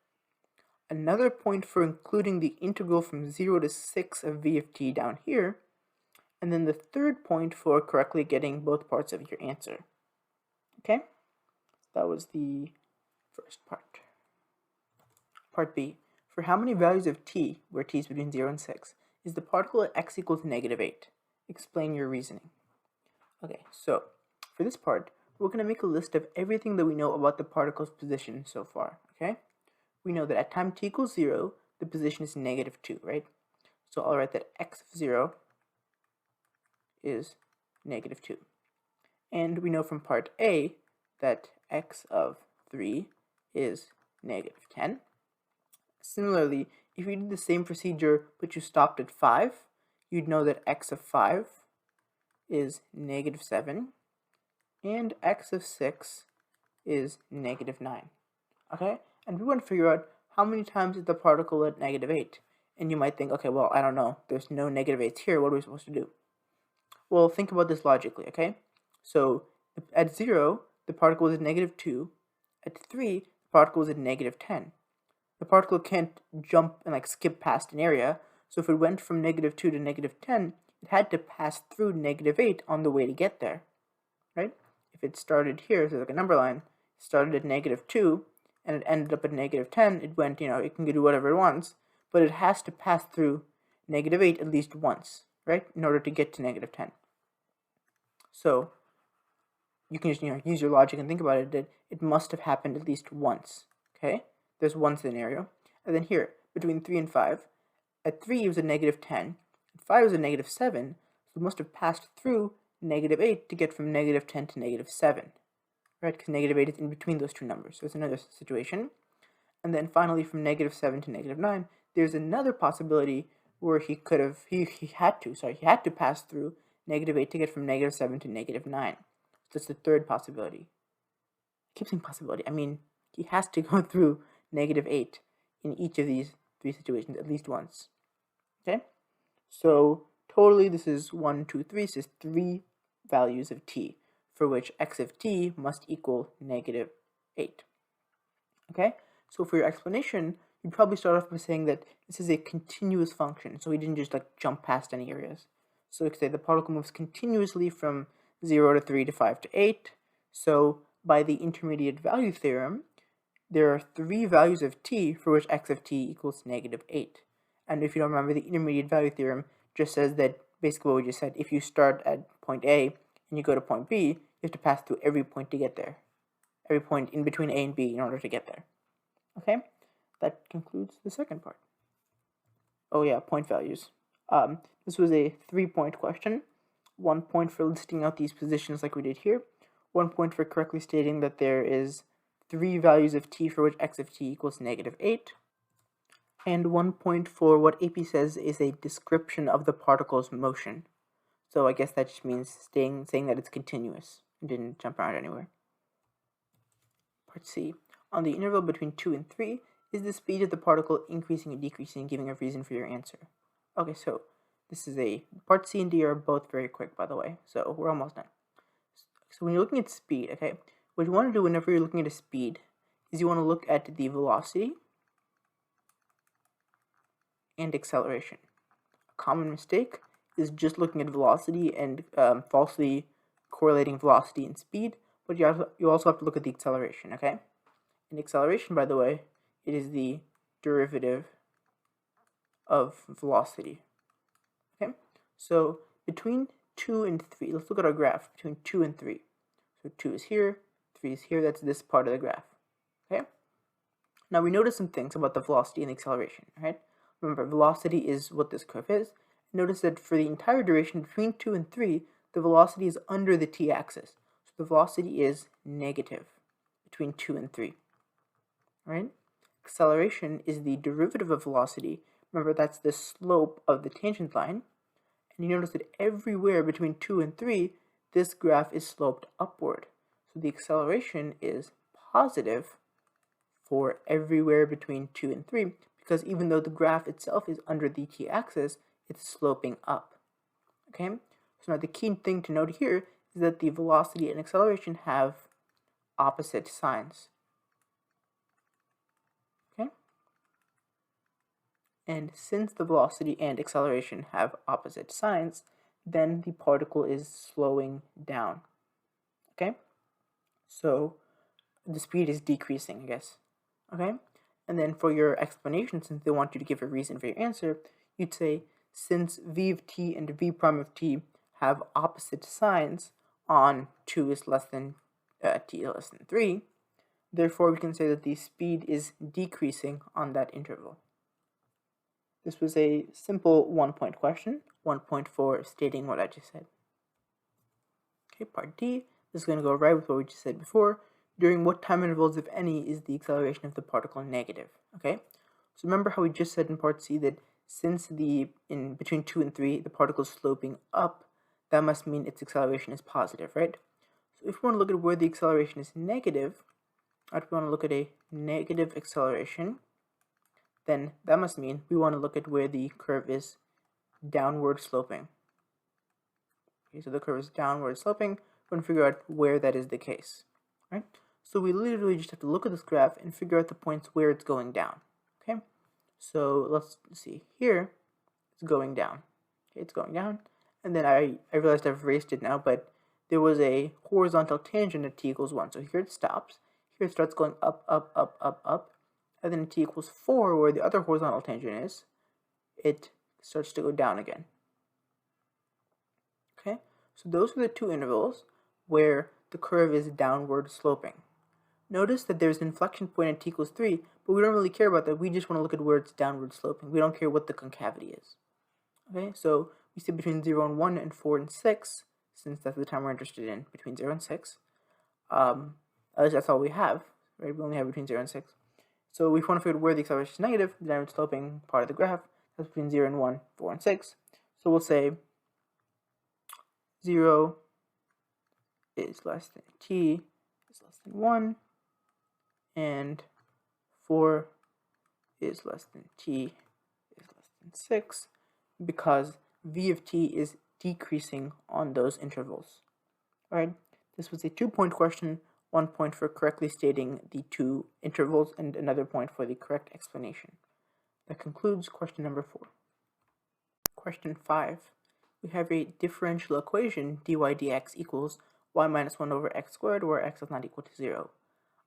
another point for including the integral from 0 to 6 of v of t down here, and then the third point for correctly getting both parts of your answer. Okay? That was the first part. Part B. For how many values of t, where t is between 0 and 6, is the particle at x equals negative 8? Explain your reasoning. Okay, so for this part, we're going to make a list of everything that we know about the particle's position so far, okay? We know that at time t equals 0, the position is negative 2, right? So I'll write that x of 0 is negative 2. And we know from part A that x of 3 is negative 10. Similarly, if you did the same procedure but you stopped at 5, you'd know that x of 5 is negative 7, and x of 6 is negative 9. Okay? And we want to figure out how many times is the particle at negative 8. And you might think, okay, well, I don't know. There's no negative 8s here. What are we supposed to do? Well, think about this logically, okay? So at 0, the particle is at negative 2. At 3, the particle is at negative 10. The particle can't jump and skip past an area, so if it went from negative 2 to negative 10, it had to pass through negative 8 on the way to get there, right? If it started here, so like a number line, started at negative 2, and it ended up at negative 10, it went, it can do whatever it wants, but it has to pass through negative 8 at least once, right, in order to get to negative 10. So you can just, use your logic and think about it, that it must have happened at least once, okay? There's one scenario. And then here, between 3 and 5, at 3 it was a negative 10, at 5 it was a negative 7, so it must have passed through negative 8 to get from negative 10 to negative 7. right? Because -8 is in between those two numbers, so it's another situation. And then finally, from -7 to -9, there's another possibility where he had to pass through -8 to get from -7 to -9. So that's the third possibility. I keep saying possibility. I mean, he has to go through -8 in each of these three situations at least once. Okay? So totally, this is 1, 2, 3. This is 3 values of t, for which x of t must equal -8. Okay? So for your explanation, you'd probably start off by saying that this is a continuous function, so we didn't just like jump past any areas. So we could say the particle moves continuously from 0 to 3 to 5 to 8. So by the intermediate value theorem, there are 3 values of t for which x of t equals -8. And if you don't remember, the intermediate value theorem just says that basically what we just said, if you start at point A and you go to point B, you have to pass through every point to get there. Every point in between A and B in order to get there. Okay, that concludes the second part. Oh yeah, point values. This was a 3-point question. 1 point for listing out these positions like we did here. 1 point for correctly stating that there is 3 values of t for which x of t equals -8. And 1 point for what AP says is a description of the particle's motion. So I guess that just means saying that it's continuous and didn't jump around anywhere. Part C. On the interval between 2 and 3, is the speed of the particle increasing or decreasing, giving a reason for your answer? Okay, so this is part C and D are both very quick, by the way, so we're almost done. So when you're looking at speed, okay, what you want to do whenever you're looking at a speed is you want to look at the velocity and acceleration. A common mistake is just looking at velocity and falsely correlating velocity and speed, but you also have to look at the acceleration, okay? And acceleration, by the way, it is the derivative of velocity. Okay, so between 2 and 3, let's look at our graph between 2 and 3. So 2 is here, 3 is here, that's this part of the graph. Okay, now we notice some things about the velocity and the acceleration. Right? Remember, velocity is what this curve is. Notice that for the entire duration between 2 and 3, the velocity is under the t-axis. So the velocity is negative between 2 and 3. Right? Acceleration is the derivative of velocity. Remember, that's the slope of the tangent line. And you notice that everywhere between 2 and 3, this graph is sloped upward. So the acceleration is positive for everywhere between 2 and 3, because even though the graph itself is under the t-axis, it's sloping up. Okay? So now the key thing to note here is that the velocity and acceleration have opposite signs. Okay? And since the velocity and acceleration have opposite signs, then the particle is slowing down. Okay? So the speed is decreasing, I guess. Okay? And then for your explanation, since they want you to give a reason for your answer, you'd say, since v of t and v prime of t have opposite signs on 2 is less than t less than 3, therefore we can say that the speed is decreasing on that interval. This was a simple 1-point question, 1 point for stating what I just said. Okay, part D, this is going to go right with what we just said before. During what time intervals, if any, is the acceleration of the particle negative? Okay, so remember how we just said in part C that since between 2 and 3, the particle is sloping up, that must mean its acceleration is positive, right? So if we want to look at where the acceleration is negative, if we want to look at a negative acceleration, then that must mean we want to look at where the curve is downward sloping. Okay, so the curve is downward sloping. We're going to figure out where that is the case, right? So we literally just have to look at this graph and figure out the points where it's going down. Okay, so let's see here. It's going down. Okay, it's going down, and then I realized I've erased it now, but there was a horizontal tangent at t equals 1. So here it stops. Here it starts going up, up, up, up, up, and then at t equals 4, where the other horizontal tangent is, it starts to go down again. Okay, so those are the two intervals where the curve is downward sloping. Notice that there's an inflection point at t equals 3, but we don't really care about that. We just want to look at where it's downward sloping. We don't care what the concavity is. Okay, so we see between 0 and 1 and 4 and 6, since that's the time we're interested in, between 0 and 6. At least that's all we have, right? We only have between 0 and 6. So we want to figure out where the acceleration is negative, the downward sloping part of the graph. That's between 0 and 1, 4 and 6. So we'll say 0 is less than t is less than 1, and 4 is less than t is less than 6, because v of t is decreasing on those intervals. All right, this was a 2-point question, 1 point for correctly stating the 2 intervals, and another point for the correct explanation. That concludes question number 4. Question 5. We have a differential equation, dy dx equals y minus 1 over x squared, where x is not equal to 0.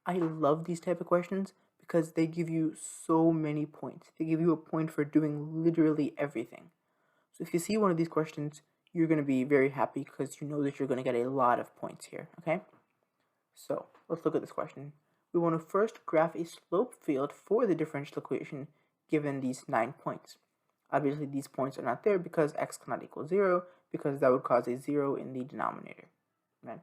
I love these type of questions because they give you so many points. They give you a point for doing literally everything. So if you see one of these questions, you're going to be very happy because you know that you're going to get a lot of points here, okay? So let's look at this question. We want to first graph a slope field for the differential equation given these 9 points. Obviously, these points are not there because x cannot equal 0, because that would cause a 0 in the denominator, right?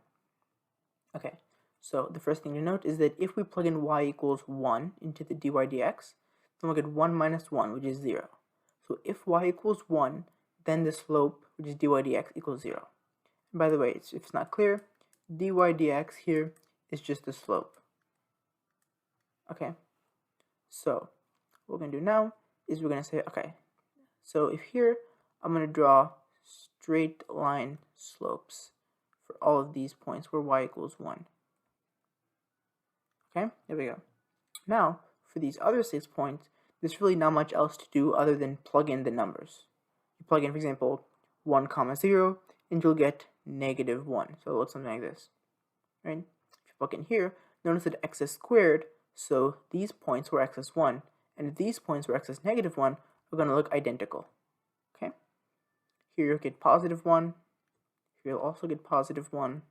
Okay, so the first thing to note is that if we plug in y equals 1 into the dy dx, then we'll get 1 minus 1, which is 0. So if y equals 1, then the slope, which is dy dx, equals 0. And by the way, if it's not clear, dy dx here is just the slope. Okay, so what we're going to do now is we're going to say, okay, so if here I'm going to draw straight line slopes for all of these points where y equals 1. Okay, there we go. Now, for these other 6 points, there's really not much else to do other than plug in the numbers. You plug in, for example, 1 comma 0, and you'll get negative 1. So it looks something like this, right? If you plug in here, notice that x is squared, so these points where x is 1, and these points where x is negative 1 are going to look identical, okay? Here you'll get positive 1, here you'll also get positive 1,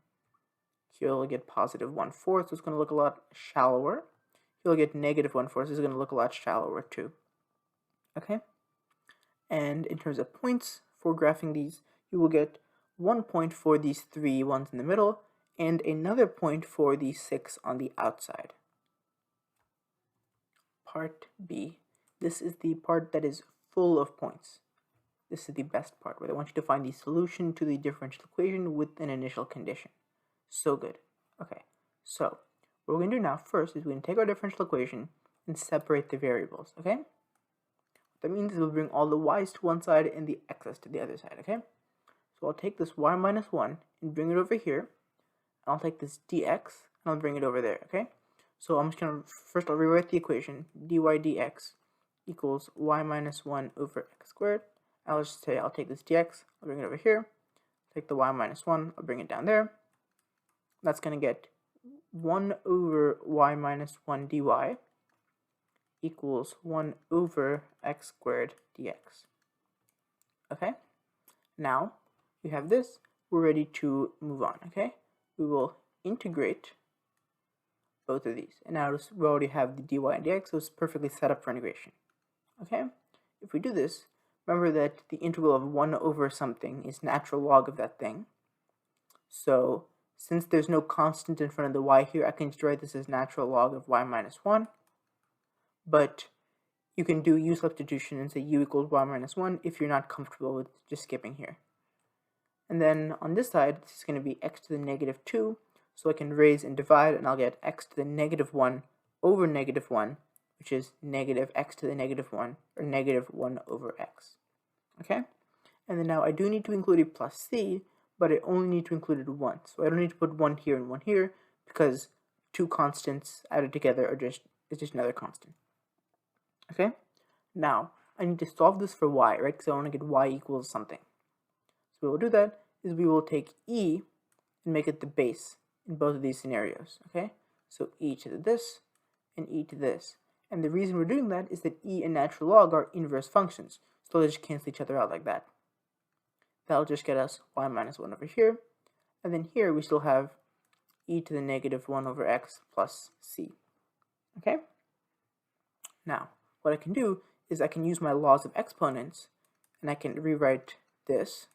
here you'll get positive 1/4, so it's going to look a lot shallower. You'll get negative 1/4, so it's going to look a lot shallower too, okay? And in terms of points for graphing these, you will get 1 point for these 3 ones in the middle, and another point for the 6 on the outside. Part B. This is the part that is full of points. This is the best part, where they want you to find the solution to the differential equation with an initial condition. So good. Okay, so what we're going to do now first is we're going to take our differential equation and separate the variables, okay? What that means is we'll bring all the y's to one side and the x's to the other side, okay? So I'll take this y minus 1 and bring it over here. And I'll take this dx and I'll bring it over there, okay? So I'm just going to, first I'll rewrite the equation, dy dx equals y minus 1 over x squared. I'll just say I'll take this dx, I'll bring it over here, take the y minus 1, I'll bring it down there. That's going to get 1 over y minus 1 dy equals 1 over x squared dx. Okay, now we have this, we're ready to move on, okay? We will integrate both of these, and now we already have the dy and dx, so it's perfectly set up for integration, okay? If we do this, remember that the integral of 1 over something is natural log of that thing, so since there's no constant in front of the y here, I can just write this as natural log of y minus 1, but you can do u substitution and say u equals y minus 1 if you're not comfortable with just skipping here. And then on this side, this is going to be x to the negative 2, so I can raise and divide, and I'll get x to the negative 1 over negative 1, which is negative x to the negative 1, or negative 1 over x. Okay? And then now I do need to include a plus c, but I only need to include it once. So I don't need to put 1 here and 1 here, because 2 constants added together are just another constant. Okay? Now, I need to solve this for y, right? Because I want to get y equals something. So what we'll do that is we will take e and make it the base in both of these scenarios, okay? So e to this and e to this. And the reason we're doing that is that e and natural log are inverse functions, so they just cancel each other out like that. That'll just get us y minus 1 over here, and then here we still have e to the negative 1 over x plus c, okay? Now, what I can do is I can use my laws of exponents, and I can rewrite this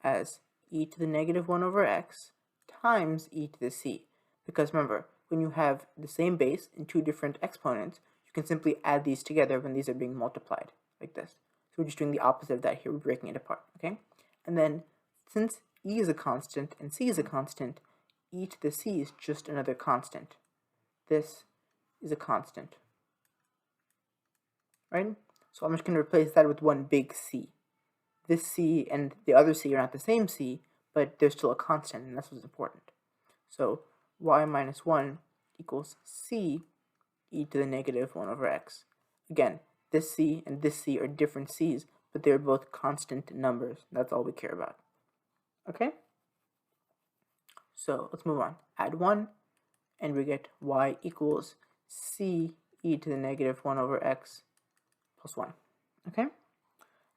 as e to the negative 1 over x times e to the c, because remember, when you have the same base in two different exponents, you can simply add these together when these are being multiplied, like this. So we're just doing the opposite of that here, we're breaking it apart, okay? And then, since e is a constant and c is a constant, e to the c is just another constant. This is a constant, right? So I'm just going to replace that with one big C. This C and the other C are not the same C, but they're still a constant, and that's what's important. So y minus 1 equals C e to the negative 1 over x. Again, this C and this C are different C's, but they're both constant numbers. That's all we care about. Okay? So let's move on. Add 1, and we get y equals C e to the negative 1 over x plus 1. Okay?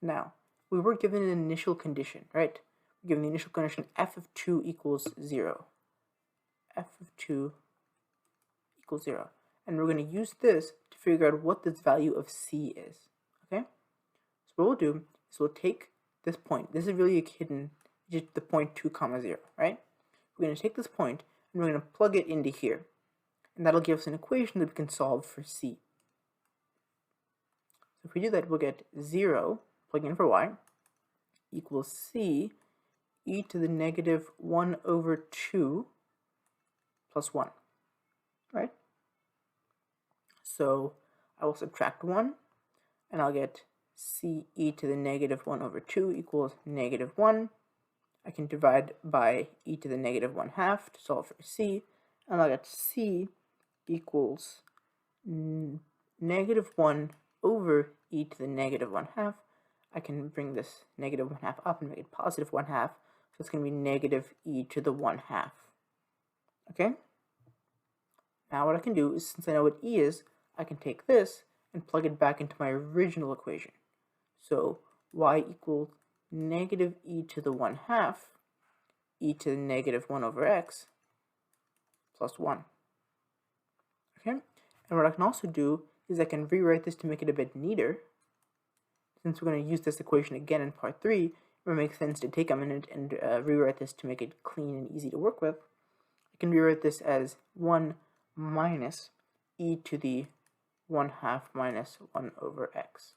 Now, we were given an initial condition, right? We're given the initial condition f of 2 equals 0. F of 2 equals 0. And we're going to use this to figure out what this value of c is. Okay? So what we'll do is we'll take this point. This is really a hidden, just the point 2 comma 0, right? We're going to take this point and we're going to plug it into here. And that'll give us an equation that we can solve for c. So if we do that, we'll get 0, plug in for y, equals c e to the negative 1 over 2 plus 1, right? So I will subtract 1, and I'll get c e to the negative 1 over 2 equals negative 1. I can divide by e to the negative 1/2 to solve for c, and I'll get c equals negative 1 over e to the negative 1/2. I can bring this negative 1/2 up and make it positive 1/2, so it's going to be negative e to the 1/2. Okay? Now what I can do is, since I know what e is, I can take this and plug it back into my original equation. So y equals negative e to the 1/2 e to the negative 1 over x plus 1. Okay? And what I can also do is I can rewrite this to make it a bit neater. Since we're going to use this equation again in part 3, it would make sense to take a minute and rewrite this to make it clean and easy to work with. I can rewrite this as 1 minus e to the 1/2 minus 1 over x.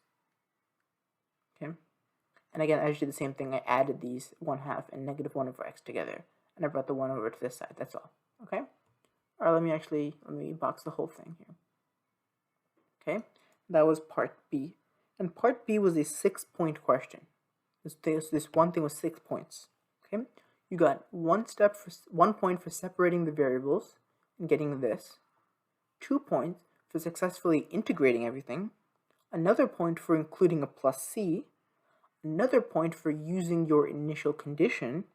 Okay? And again, I just did the same thing. I added these 1/2 and negative 1 over x together, and I brought the 1 over to this side. That's all. Okay? All right, let me box the whole thing here. Okay? That was part B. And part B was a 6-point question. This one thing was 6 points. Okay? You got 1 point for separating the variables and getting this, 2 points for successfully integrating everything, another point for including a plus c, another point for using your initial condition,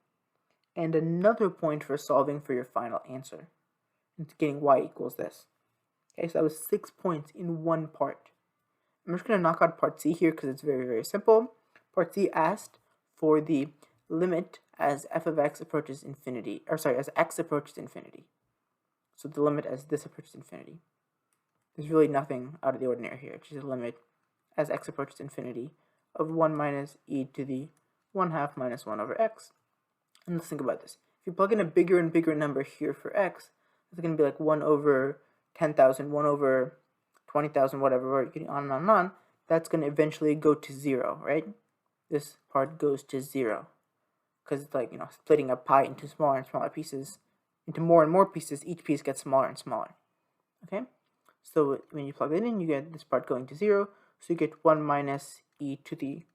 and another point for solving for your final answer, and getting y equals this. Okay, so that was 6 points in one part. I'm just going to knock out part C here because it's very, very simple. Part C asked for the limit as f of x approaches infinity, or sorry, as x approaches infinity. So the limit as this approaches infinity. There's really nothing out of the ordinary here. It's just a limit as x approaches infinity of 1 minus e to the 1/2 minus 1 over x. And let's think about this. If you plug in a bigger and bigger number here for x, it's going to be like 1 over 10,000, 1 over 20,000, whatever, we're getting on and on and on. That's going to eventually go to 0, right? This part goes to 0. Because it's like, splitting a pie into smaller and smaller pieces, into more and more pieces, each piece gets smaller and smaller. Okay? So when you plug it in, you get this part going to 0. So you get 1 minus e to the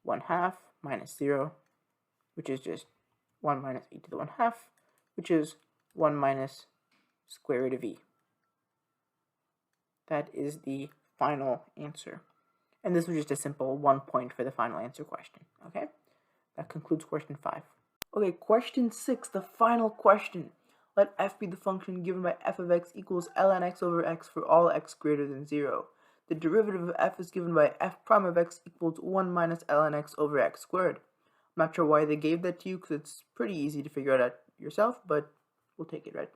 1/2 minus 0, which is just 1 minus e to the 1/2, which is 1 minus square root of e. That is the final answer. And this was just a simple 1 point for the final answer question. Okay? That concludes question 5. Okay, question 6, the final question. Let f be the function given by f of x equals ln x over x for all x greater than 0. The derivative of f is given by f prime of x equals 1 minus ln x over x squared. I'm not sure why they gave that to you because it's pretty easy to figure out yourself, but we'll take it, right?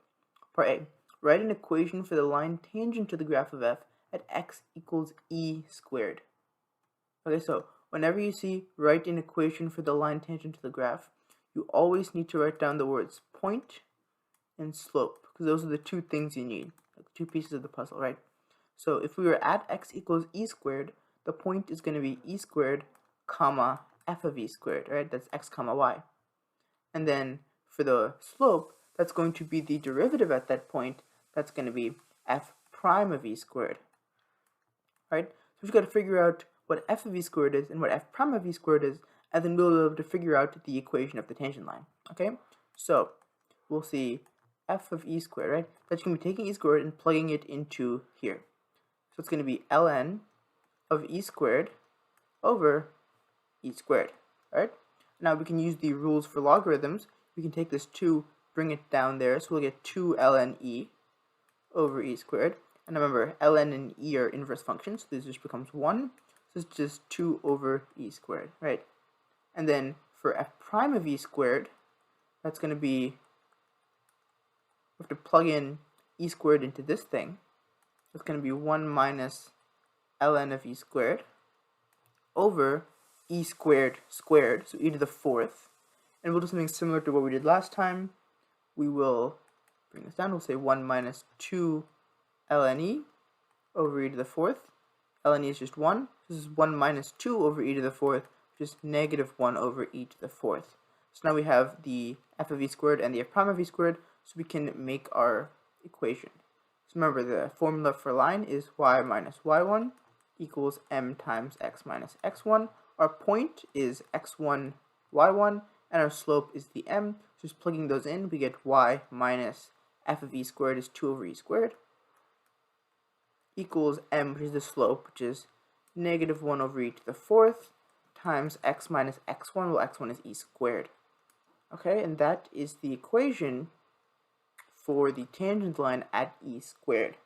Part A. Write an equation for the line tangent to the graph of f at x equals e squared. Okay, so whenever you see write an equation for the line tangent to the graph, you always need to write down the words point and slope, because those are the two things you need, like two pieces of the puzzle, right? So if we were at x equals e squared, the point is going to be e squared comma f of e squared, right? That's x comma y. And then for the slope, that's going to be the derivative at that point. That's going to be f prime of e squared, right? So we've got to figure out what f of e squared is and what f prime of e squared is, and then we'll be able to figure out the equation of the tangent line, okay? So we'll see f of e squared, right? That's going to be taking e squared and plugging it into here. So it's going to be ln of e squared over e squared, right? Now we can use the rules for logarithms. We can take this 2, bring it down there, so we'll get 2 ln e over e squared. And remember, ln and e are inverse functions, so this just becomes 1. So it's just 2 over e squared, right? And then for f prime of e squared, that's going to be, we have to plug in e squared into this thing. So it's going to be 1 minus ln of e squared over e squared squared, so e to the 4th. And we'll do something similar to what we did last time. We will bring this down. We'll say 1 minus 2 ln e over e to the 4th. ln e is just 1. This is 1 minus 2 over e to the 4th, which is negative 1 over e to the 4th. So now we have the f of e squared and the f prime of e squared, so we can make our equation. So remember, the formula for line is y minus y1 equals m times x minus x1. Our point is x1, y1, and our slope is the m. So just plugging those in, we get y minus f of e squared is 2 over e squared equals m, which is the slope, which is negative 1 over e to the 4th times x minus x1, well, x1 is e squared. Okay, and that is the equation for the tangent line at e squared.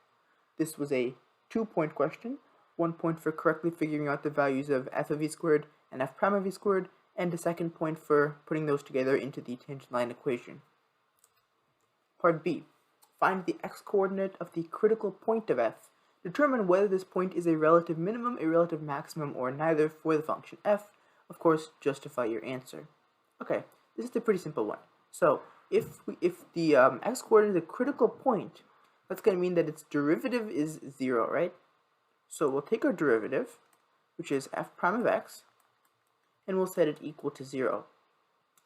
This was a 2-point question, 1 point for correctly figuring out the values of f of e squared and f prime of e squared, and a 2nd point for putting those together into the tangent line equation. Part B. Find the x-coordinate of the critical point of f. Determine whether this point is a relative minimum, a relative maximum, or neither for the function f. Of course, justify your answer. Okay, this is a pretty simple one. So, if the x-coordinate is a critical point, that's going to mean that its derivative is 0, right? So we'll take our derivative, which is f prime of x, and we'll set it equal to 0.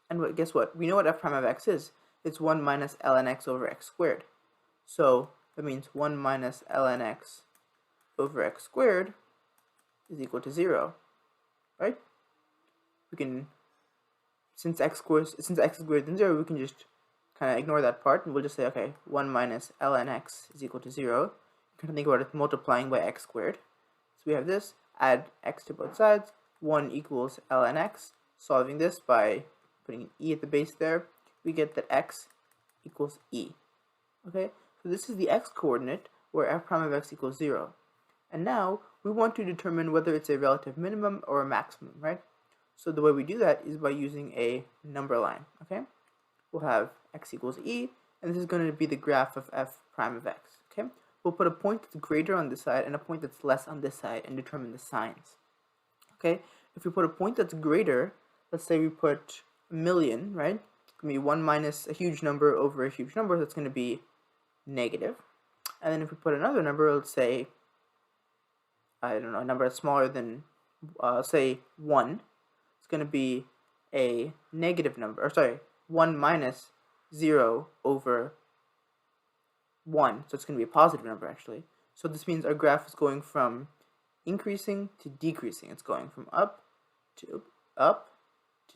And guess what? We know what f prime of x is. It's 1 minus ln x over x squared. So that means 1 minus ln x over x squared is equal to 0, right? We can, since x is greater than 0, we can just kind of ignore that part, and we'll just say, okay, 1 minus ln x is equal to 0. You can think about it multiplying by x squared. So we have this, add x to both sides, 1 equals ln x. Solving this by putting an e at the base there, we get that x equals e. Okay, so this is the x-coordinate where f prime of x equals 0. And now we want to determine whether it's a relative minimum or a maximum, right? So the way we do that is by using a number line, okay? We'll have x equals e, and this is going to be the graph of f prime of x, okay? We'll put a point that's greater on this side and a point that's less on this side and determine the signs, okay? If we put a point that's greater, let's say we put 1,000,000, right? It's going to be 1 minus a huge number over a huge number, that's going to be negative. And then if we put another number, let's say, I don't know, a number that's smaller than, say, 1, it's going to be a negative number, or sorry, 1 minus 0 over 1, so it's going to be a positive number, actually. So this means our graph is going from increasing to decreasing. It's going from up to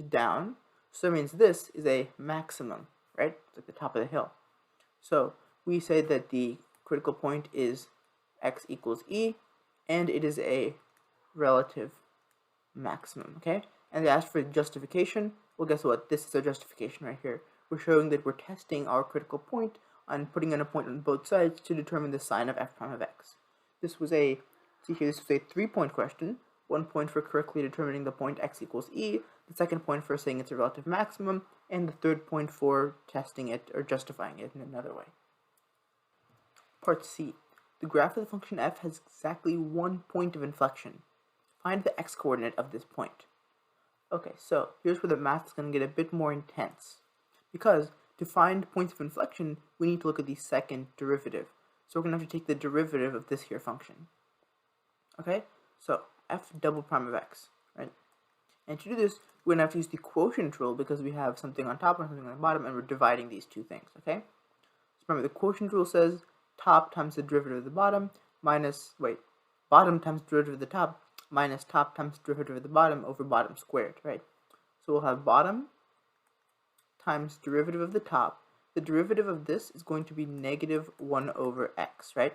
down. So that means this is a maximum, right? It's at the top of the hill. So we say that the critical point is x equals e, and it is a relative maximum, okay? And they ask for justification. Well, guess what? This is our justification right here. We're showing that we're testing our critical point on putting in a point on both sides to determine the sign of f prime of x. This was a 3-point question. 1 point for correctly determining the point x equals e, the 2nd point for saying it's a relative maximum, and the 3rd point for testing it or justifying it in another way. Part C. The graph of the function f has exactly 1 point of inflection. Find the x-coordinate of this point. Okay, so here's where the math is going to get a bit more intense. Because to find points of inflection, we need to look at the second derivative. So we're going to have to take the derivative of this here function. Okay, so f double prime of x, right? And to do this, we're going to have to use the quotient rule because we have something on top and something on the bottom, and we're dividing these two things, okay? So remember, the quotient rule says top times the derivative of the bottom minus, bottom times derivative of the top minus top times derivative of the bottom over bottom squared, right? So we'll have bottom times derivative of the top. The derivative of this is going to be negative 1 over x, right?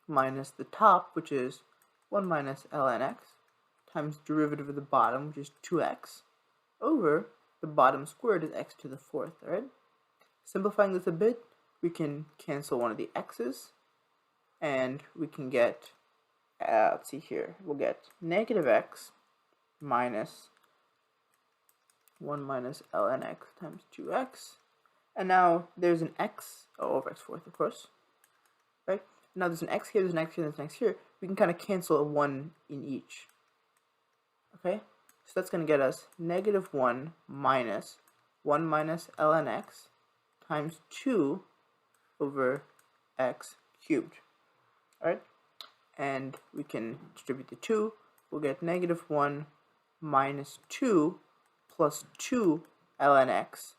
Minus the top, which is 1 minus ln x, times derivative of the bottom, which is 2x, over the bottom squared is x to the fourth, right? Simplifying this a bit, we can cancel one of the x's, and we can get, let's see here, we'll get negative x minus 1 minus ln x times 2x, and now there's an x, over x fourth, of course, right? Now there's an x here, there's an x here, there's an x here. We can kind of cancel a 1 in each. Okay, so that's going to get us negative 1 minus ln x times 2 over x cubed. Alright, and we can distribute the 2. We'll get negative 1 minus 2 plus 2 ln x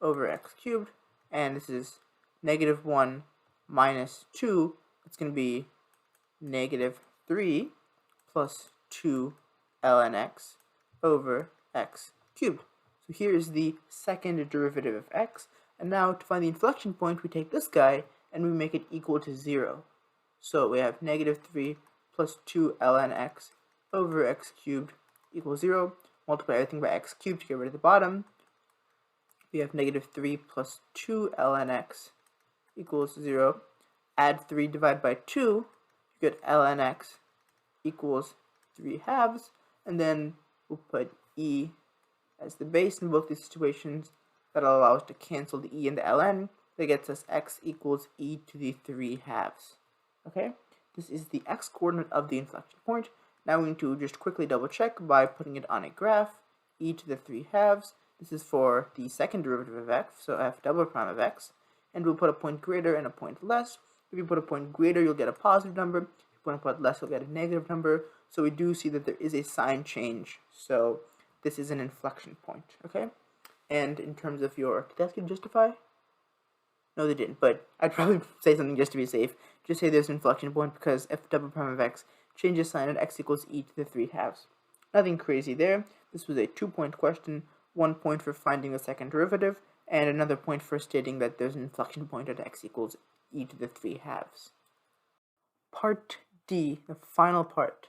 over x cubed, and this is negative 1 minus 2. It's going to be negative 3 plus 2 ln x over x cubed. So here is the second derivative of x, and now to find the inflection point, we take this guy and we make it equal to 0. So we have negative 3 plus 2 ln x over x cubed equals 0. Multiply everything by x cubed to get rid of the bottom. We have negative 3 plus 2 ln x equals 0. Add 3 divided by 2, you get ln x equals 3 halves, and then we'll put e as the base in both these situations. That'll allow us to cancel the e and the ln. That gets us x equals e to the 3 halves. Okay, this is the x coordinate of the inflection point. Now we need to just quickly double check by putting it on a graph. E to the 3 halves. This is for the second derivative of x, so f double prime of x. And we'll put a point greater and a point less. If you put a point greater, you'll get a positive number. If you put a point less, you'll get a negative number. So we do see that there is a sign change. So this is an inflection point, okay? And in terms of your, did they ask you to justify? No, they didn't, but I'd probably say something just to be safe. Just say there's an inflection point because f double prime of x changes sign at x equals e to the 3 halves. Nothing crazy there. This was a 2-point question, 1 point for finding the second derivative, and another point for stating that there's an inflection point at x equals e to the 3 halves. Part D, the final part.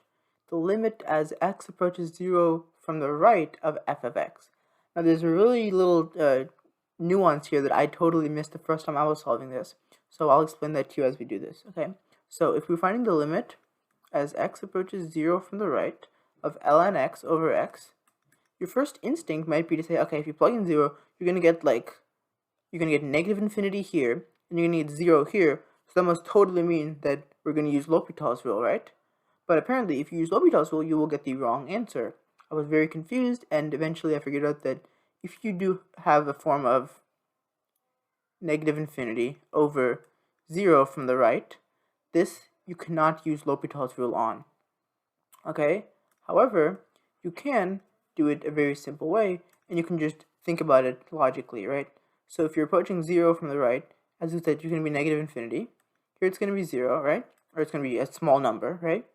The limit as x approaches 0 from the right of f of x. Now there's a really little nuance here that I totally missed the first time I was solving this. So I'll explain that to you as we do this, okay? So if we're finding the limit as x approaches 0 from the right of ln x over x, your first instinct might be to say, okay, if you plug in 0, you're going to get negative infinity here, and you're going to get 0 here, so that must totally mean that we're going to use L'Hopital's rule, right? But apparently, if you use L'Hopital's rule, you will get the wrong answer. I was very confused, and eventually I figured out that if you do have a form of negative infinity over 0 from the right, this you cannot use L'Hopital's rule on. Okay? However, you can do it a very simple way, and you can just think about it logically, right? So if you're approaching 0 from the right, as we said, you're going to be negative infinity. Here it's going to be 0, right? Or it's going to be a small number, right?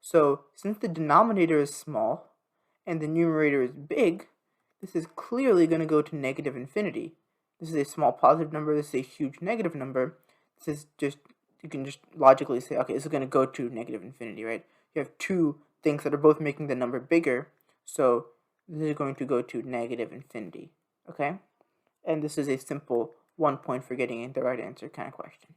So since the denominator is small and the numerator is big, this is clearly going to go to negative infinity. This is a small positive number, this is a huge negative number. This is just, you can just logically say, okay, this is going to go to negative infinity, right? You have two things that are both making the number bigger, so this is going to go to negative infinity, okay? And this is a simple 1 point for getting the right answer kind of question.